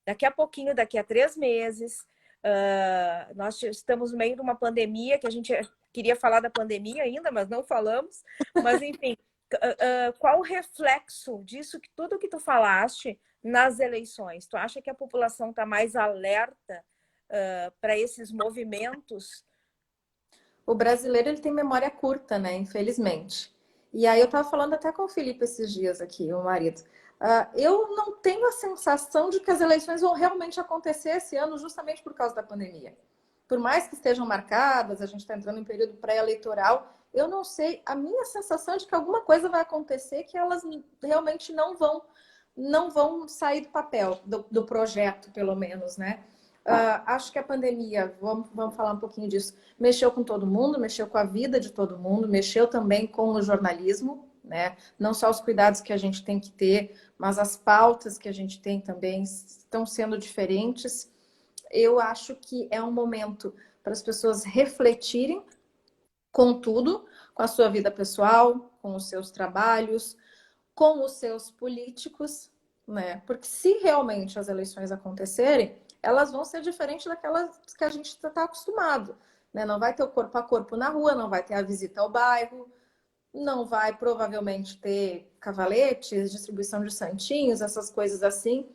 Daqui a pouquinho, daqui a 3 meses, nós estamos no meio de uma pandemia, que a gente queria falar da pandemia ainda, mas não falamos. Mas, enfim, qual o reflexo disso, que tudo que tu falaste nas eleições? Tu acha que a população está mais alerta para esses movimentos? O brasileiro ele tem memória curta, né? Infelizmente. E aí eu estava falando até com o Felipe esses dias aqui, o marido. Eu não tenho a sensação de que as eleições vão realmente acontecer esse ano, justamente por causa da pandemia. Por mais que estejam marcadas, a gente está entrando em período pré-eleitoral, eu não sei. A minha sensação é de que alguma coisa vai acontecer que elas realmente não vão sair do papel, do projeto, pelo menos, né? Acho que a pandemia, vamos falar um pouquinho disso, mexeu com todo mundo, mexeu com a vida de todo mundo, mexeu também com o jornalismo, né? Não só os cuidados que a gente tem que ter, mas as pautas que a gente tem também estão sendo diferentes. Eu acho que é um momento para as pessoas refletirem com tudo, com a sua vida pessoal, com os seus trabalhos, com os seus políticos, né? Porque se realmente as eleições acontecerem, elas vão ser diferentes daquelas que a gente está acostumado, né? Não vai ter o corpo a corpo na rua, não vai ter a visita ao bairro, não vai provavelmente ter cavaletes, distribuição de santinhos, essas coisas assim.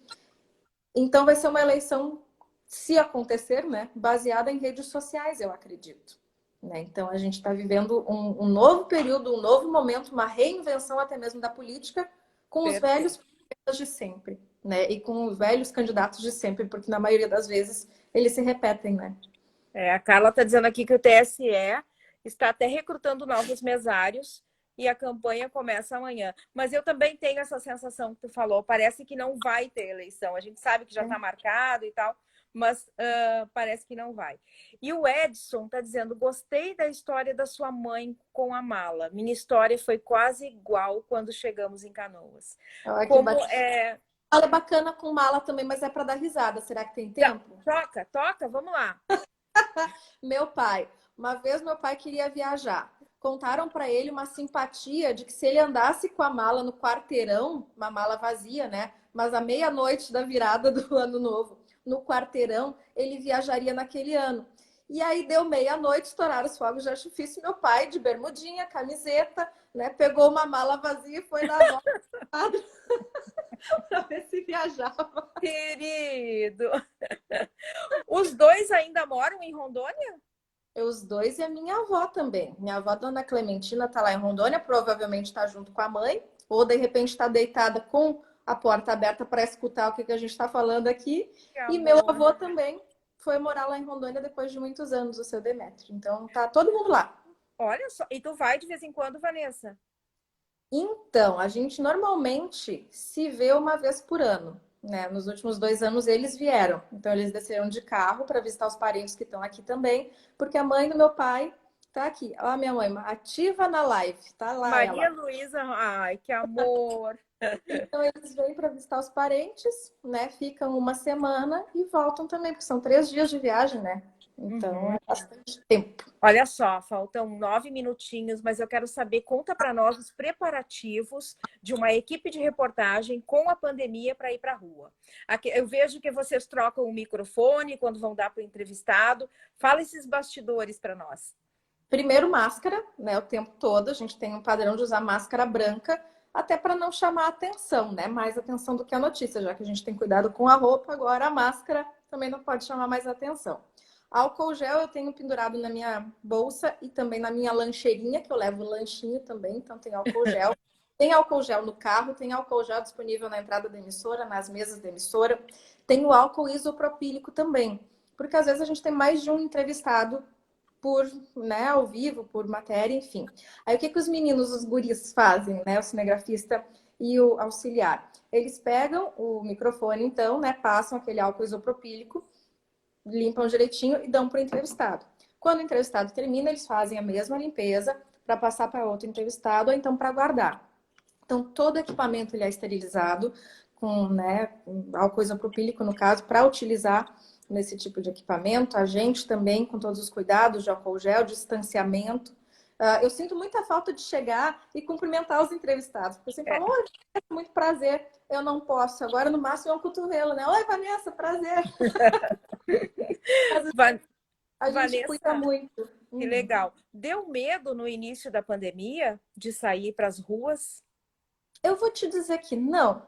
Então vai ser uma eleição, se acontecer, né, baseada em redes sociais, eu acredito. Né? Então a gente está vivendo um novo período, um novo momento, uma reinvenção até mesmo da política com os Perfeito. velhos de sempre, né? E com os velhos candidatos de sempre, porque na maioria das vezes eles se repetem, né? A Carla está dizendo aqui que o TSE está até recrutando novos mesários e a campanha começa amanhã. Mas eu também tenho essa sensação que tu falou. Parece que não vai ter eleição. A gente sabe que já está marcado e tal, mas parece que não vai. E o Edson está dizendo: gostei da história da sua mãe com a mala. Minha história foi quase igual quando chegamos em Canoas. Olha que Como bacana. é. Mala é bacana com mala também, mas é para dar risada. Será que tem tempo? Toca, toca, vamos lá. Meu pai, uma vez meu pai queria viajar. Contaram para ele uma simpatia de que se ele andasse com a mala no quarteirão, uma mala vazia, né? Mas à meia-noite da virada do ano novo, no quarteirão, ele viajaria naquele ano. E aí deu meia-noite, estouraram os fogos de artifício. Meu pai, de bermudinha, camiseta, né? Pegou uma mala vazia e foi dar a volta para ver se viajava. Querido. Os dois ainda moram em Rondônia? Os dois e a minha avó também. Minha avó, Dona Clementina, está lá em Rondônia, provavelmente está junto com a mãe, ou de repente está deitada com a porta aberta para escutar o que a gente está falando aqui. Que E meu amor. avô também foi morar lá em Rondônia depois de muitos anos, o seu Demétrio. Então, tá todo mundo lá. Olha só. E tu vai de vez em quando, Vanessa? Então, a gente normalmente se vê uma vez por ano, né? Nos últimos 2 anos eles vieram. Então, eles desceram de carro para visitar os parentes que estão aqui também, porque a mãe do meu pai tá aqui. Olha a minha mãe, ativa na live, tá lá Maria ela. Luísa, ai, que amor. Então, eles vêm para visitar os parentes, né? Ficam uma semana e voltam também, porque são 3 dias de viagem, né? Então, Uhum. é bastante tempo. Olha só, faltam 9 minutinhos, mas eu quero saber, conta para nós os preparativos de uma equipe de reportagem com a pandemia para ir para a rua. Aqui, eu vejo que vocês trocam o microfone quando vão dar para o entrevistado. Fala esses bastidores para nós. Primeiro, máscara, né? O tempo todo. A gente tem um padrão de usar máscara branca, até para não chamar atenção, né? Mais atenção do que a notícia, já que a gente tem cuidado com a roupa, agora a máscara também não pode chamar mais atenção. Álcool gel eu tenho pendurado na minha bolsa e também na minha lancheirinha, que eu levo lanchinho também, então tem álcool gel. Tem álcool gel no carro, tem álcool gel disponível na entrada da emissora, nas mesas da emissora. Tem o álcool isopropílico também, porque às vezes a gente tem mais de um entrevistado por, né, ao vivo, por matéria, enfim. Aí o que que os meninos, os guris fazem, né, o cinegrafista e o auxiliar? Eles pegam o microfone, então, né, passam aquele álcool isopropílico, limpam direitinho e dão para o entrevistado. Quando o entrevistado termina, eles fazem a mesma limpeza para passar para outro entrevistado ou então para guardar. Então, todo equipamento ele é esterilizado com, né, álcool isopropílico, no caso, para utilizar nesse tipo de equipamento. A gente também, com todos os cuidados de álcool gel, distanciamento. Eu sinto muita falta de chegar e cumprimentar os entrevistados. Porque sempre falam, oi, muito prazer. Eu não posso. Agora, no máximo, é um cotovelo, né? Oi, Vanessa, prazer. Van A gente cuida Vanessa, muito. que legal. Deu medo no início da pandemia de sair para as ruas? Eu vou te dizer que não,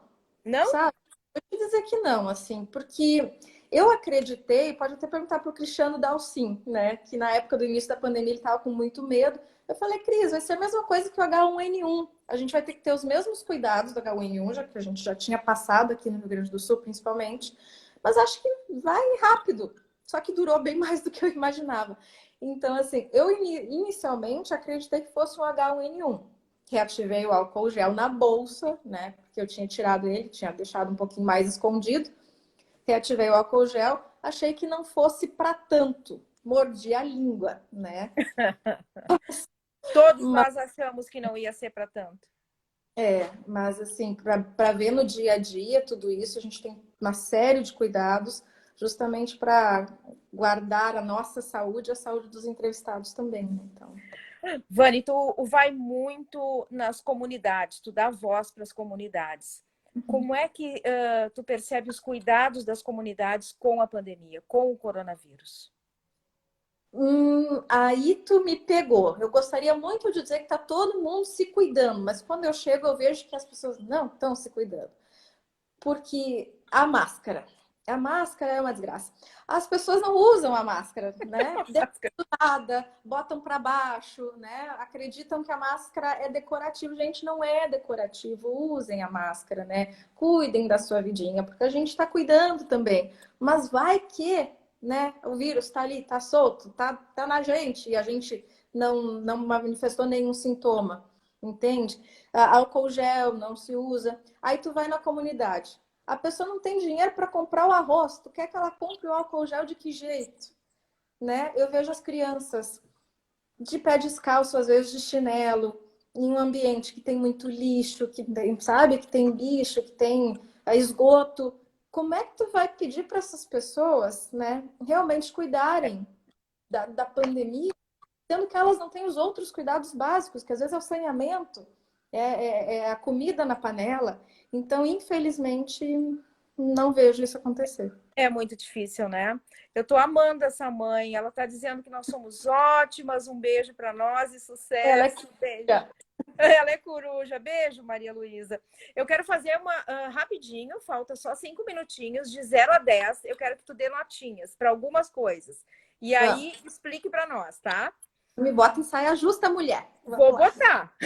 Não? sabe? Vou te dizer que não, assim, porque eu acreditei, pode até perguntar para o Cristiano Dalcin, né? Que na época do início da pandemia ele estava com muito medo. Eu falei, Cris, vai ser a mesma coisa que o H1N1. A gente vai ter que ter os mesmos cuidados do H1N1, já que a gente já tinha passado aqui no Rio Grande do Sul, principalmente. Mas acho que vai rápido. Só que durou bem mais do que eu imaginava. Então, assim, eu inicialmente acreditei que fosse um H1N1. Reativei o álcool gel na bolsa, né? Porque eu tinha tirado ele, tinha deixado um pouquinho mais escondido. Reativei o álcool gel, achei que não fosse para tanto. Mordi a língua, né? Todos Mas, nós achamos que não ia ser para tanto. mas assim, para ver no dia a dia tudo isso, a gente tem uma série de cuidados, justamente para guardar a nossa saúde e a saúde dos entrevistados também, né? Então. Vani, tu vai muito nas comunidades, tu dá voz para as comunidades. Como é que tu percebe os cuidados das comunidades com a pandemia, com o coronavírus? Aí tu me pegou. Eu gostaria muito de dizer que tá todo mundo se cuidando, mas quando eu chego eu vejo que as pessoas não estão se cuidando. Porque a máscara é uma desgraça. As pessoas não usam a máscara, né? Nada, botam para baixo, né? Acreditam que a máscara é decorativo. Gente, não é decorativo. Usem a máscara, né? Cuidem da sua vidinha, porque a gente está cuidando também. Mas vai que, né? O vírus está ali, está solto, tá na gente e a gente não manifestou nenhum sintoma, entende? Álcool gel não se usa. Aí tu vai na comunidade. A pessoa não tem dinheiro para comprar o arroz. Tu quer que ela compre o álcool gel de que jeito? Né? Eu vejo as crianças de pé descalço, às vezes de chinelo, em um ambiente que tem muito lixo, que tem, sabe, que tem bicho, que tem esgoto. Como é que tu vai pedir para essas pessoas, né, realmente cuidarem da pandemia, sendo que elas não têm os outros cuidados básicos, que às vezes é o saneamento, é a comida na panela. Então, infelizmente, não vejo isso acontecer. É muito difícil, né? Eu tô amando essa mãe. Ela tá dizendo que nós somos ótimas. Um beijo para nós e Ela é sucesso. Beijo. coruja. Ela é coruja. Beijo, Maria Luísa. Eu quero fazer uma rapidinho, falta só 5 minutinhos, de 0 a 10. Eu quero que tu dê notinhas para algumas coisas. E aí, explique para nós, tá? Me bota em saia justa, mulher. Vou Vamos lá. botar.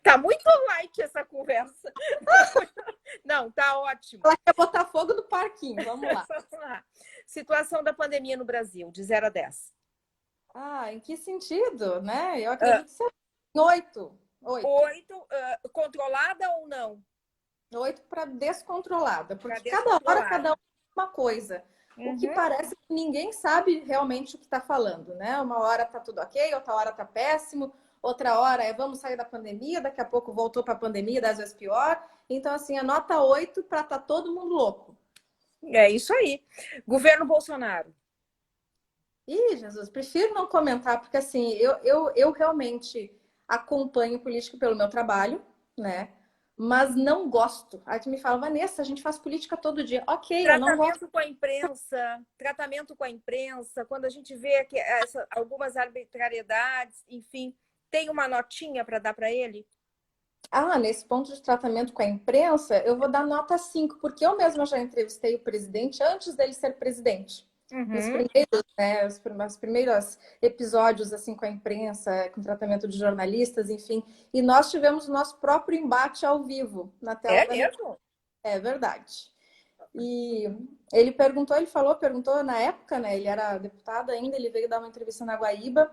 Tá muito light essa conversa. Não, tá ótimo. Ela quer botar fogo no parquinho, vamos lá. Vamos lá. Situação da pandemia no Brasil, de 0 a 10. Em que sentido, né? Eu Uh, acredito que seja 8. 8. 8, controlada ou não? 8 para descontrolada, Pra porque cada hora descontrolada. cada um é uma coisa. O que Uhum. parece que ninguém sabe realmente o que está falando, né? Uma hora tá tudo ok, outra hora tá péssimo, outra hora é vamos sair da pandemia, daqui a pouco voltou para a pandemia, 10 vezes pior. Então, assim, a nota 8 para tá todo mundo louco. É isso aí. Governo Bolsonaro. Ih, Jesus, prefiro não comentar, porque assim, eu realmente acompanho política pelo meu trabalho, né? Mas não gosto. Aí tu me fala, Vanessa, a gente faz política todo dia. Ok, eu não gosto. Tratamento com a imprensa, quando a gente vê que algumas arbitrariedades, enfim, tem uma notinha para dar para ele? Nesse ponto de tratamento com a imprensa, eu vou dar nota 5 porque eu mesma já entrevistei o presidente antes dele ser presidente. Nos Uhum. primeiros, né, os primeiros episódios assim com a imprensa, com tratamento de jornalistas, enfim, e nós tivemos o nosso próprio embate ao vivo na tela É da Record. mesmo? É verdade. E perguntou na época, né? Ele era deputado ainda, ele veio dar uma entrevista na Guaíba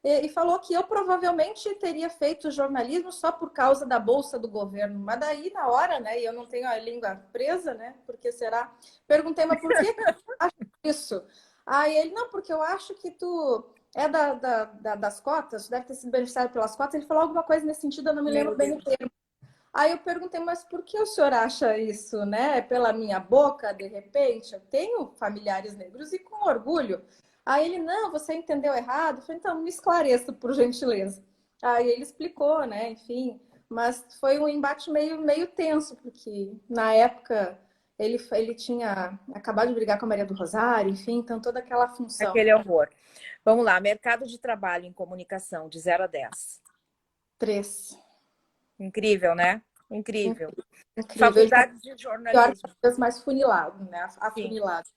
e falou que eu provavelmente teria feito jornalismo só por causa da bolsa do governo. Mas daí, na hora, né? E eu não tenho a língua presa, né? Por que será? Perguntei, mas por que acha isso? Aí ele, não, porque eu acho que tu é das cotas, tu deve ter sido beneficiado pelas cotas. Ele falou alguma coisa nesse sentido, eu não me lembro Meu bem o Deus. termo. Aí eu perguntei, mas por que o senhor acha isso, né? Pela minha boca, de repente? Eu tenho familiares negros e com orgulho. Aí ele, não, você entendeu errado. Eu falei, então, me esclareça, por gentileza. Aí ele explicou, né? Enfim, mas foi um embate meio tenso, porque na época ele tinha acabado de brigar com a Maria do Rosário, enfim, então toda aquela função. Aquele horror. Vamos lá, mercado de trabalho em comunicação, de 0 a 10. 3. Incrível, né? Incrível. Incrível. Ele está Faculdade de pior, cada jornalismo. vez mais funilado, né? Sim. Afunilado.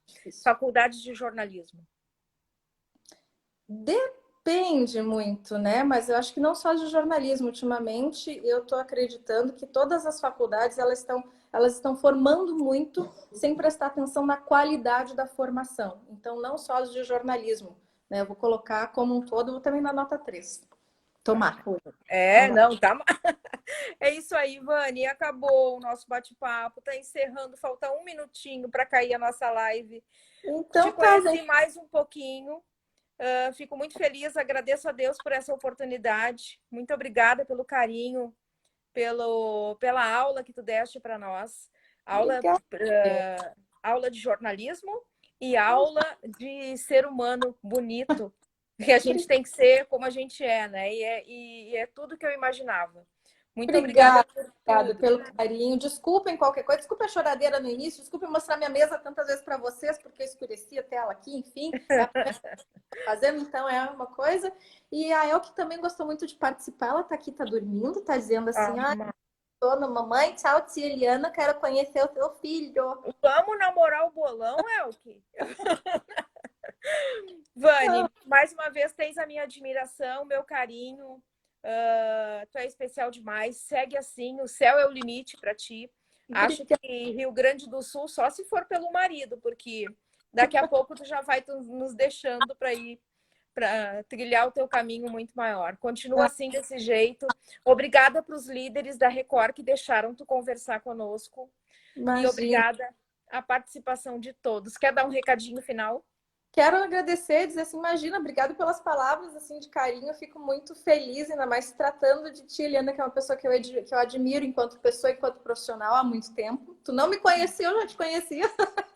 Difícil. Faculdade de jornalismo. Depende muito, né? Mas eu acho que não só de jornalismo. Ultimamente, eu estou acreditando que todas as faculdades elas estão formando muito sem prestar atenção na qualidade da formação. Então, não só as de jornalismo, né? Eu vou colocar como um todo, vou também dar nota 3. Tomar. Não, tá. É isso aí, Vani. Acabou o nosso bate-papo. Tá encerrando. Falta um minutinho para cair a nossa live. Te Então tá, conheci gente. mais um pouquinho. Fico muito feliz. Agradeço a Deus por essa oportunidade. Muito obrigada pelo carinho, pela aula que tu deste para nós. Aula, Obrigada. aula de jornalismo e aula de ser humano bonito. Que a gente tem que ser como a gente é, né? E é tudo que eu imaginava. Muito obrigada Obrigada, por obrigada tudo. pelo carinho. Desculpem qualquer coisa, desculpe a choradeira no início, desculpe mostrar minha mesa tantas vezes para vocês, porque eu escureci a tela aqui, enfim. É a primeira vez que eu tô fazendo, então é uma coisa. E a El, que também gostou muito de participar, ela tá aqui, tá dormindo, tá dizendo assim: dona mamãe, tchau, tia Eliana, quero conhecer o seu filho. Vamos namorar o bolão, Elke? Vani, mais uma vez tens a minha admiração, meu carinho. Tu é especial demais. Segue assim, o céu é o limite para ti. Acho Obrigada. que Rio Grande do Sul só se for pelo marido, porque daqui a pouco tu já vai nos deixando para ir para trilhar o teu caminho muito maior. Continua assim desse jeito. Obrigada para os líderes da Record que deixaram tu conversar conosco e Imagina. obrigada à participação de todos. Quer dar um recadinho final? Quero agradecer, dizer assim, imagina, obrigado pelas palavras assim de carinho. Eu fico muito feliz, ainda mais se tratando de ti, Eliana, que é uma pessoa que eu admiro enquanto pessoa, enquanto profissional há muito tempo. Tu não me conhecia, eu já te conhecia.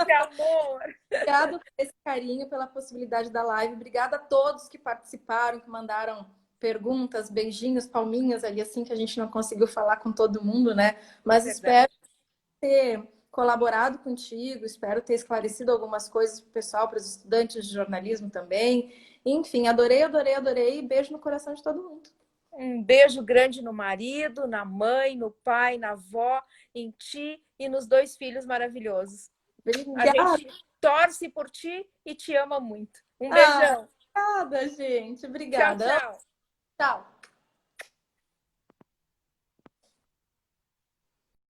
Que amor! Obrigada por esse carinho, pela possibilidade da live. Obrigada a todos que participaram, que mandaram perguntas, beijinhos, palminhas ali, assim, que a gente não conseguiu falar com todo mundo, né? Mas Verdade. espero ter colaborado contigo, espero ter esclarecido algumas coisas para o pessoal, para os estudantes de jornalismo também. Enfim, adorei, adorei, adorei. Beijo no coração de todo mundo. Um beijo grande no marido, na mãe, no pai, na avó, em ti e nos dois filhos maravilhosos. A Obrigada. gente torce por ti e te ama muito. Um beijão. Obrigada, gente. Tchau, Obrigada. tchau. Tchau.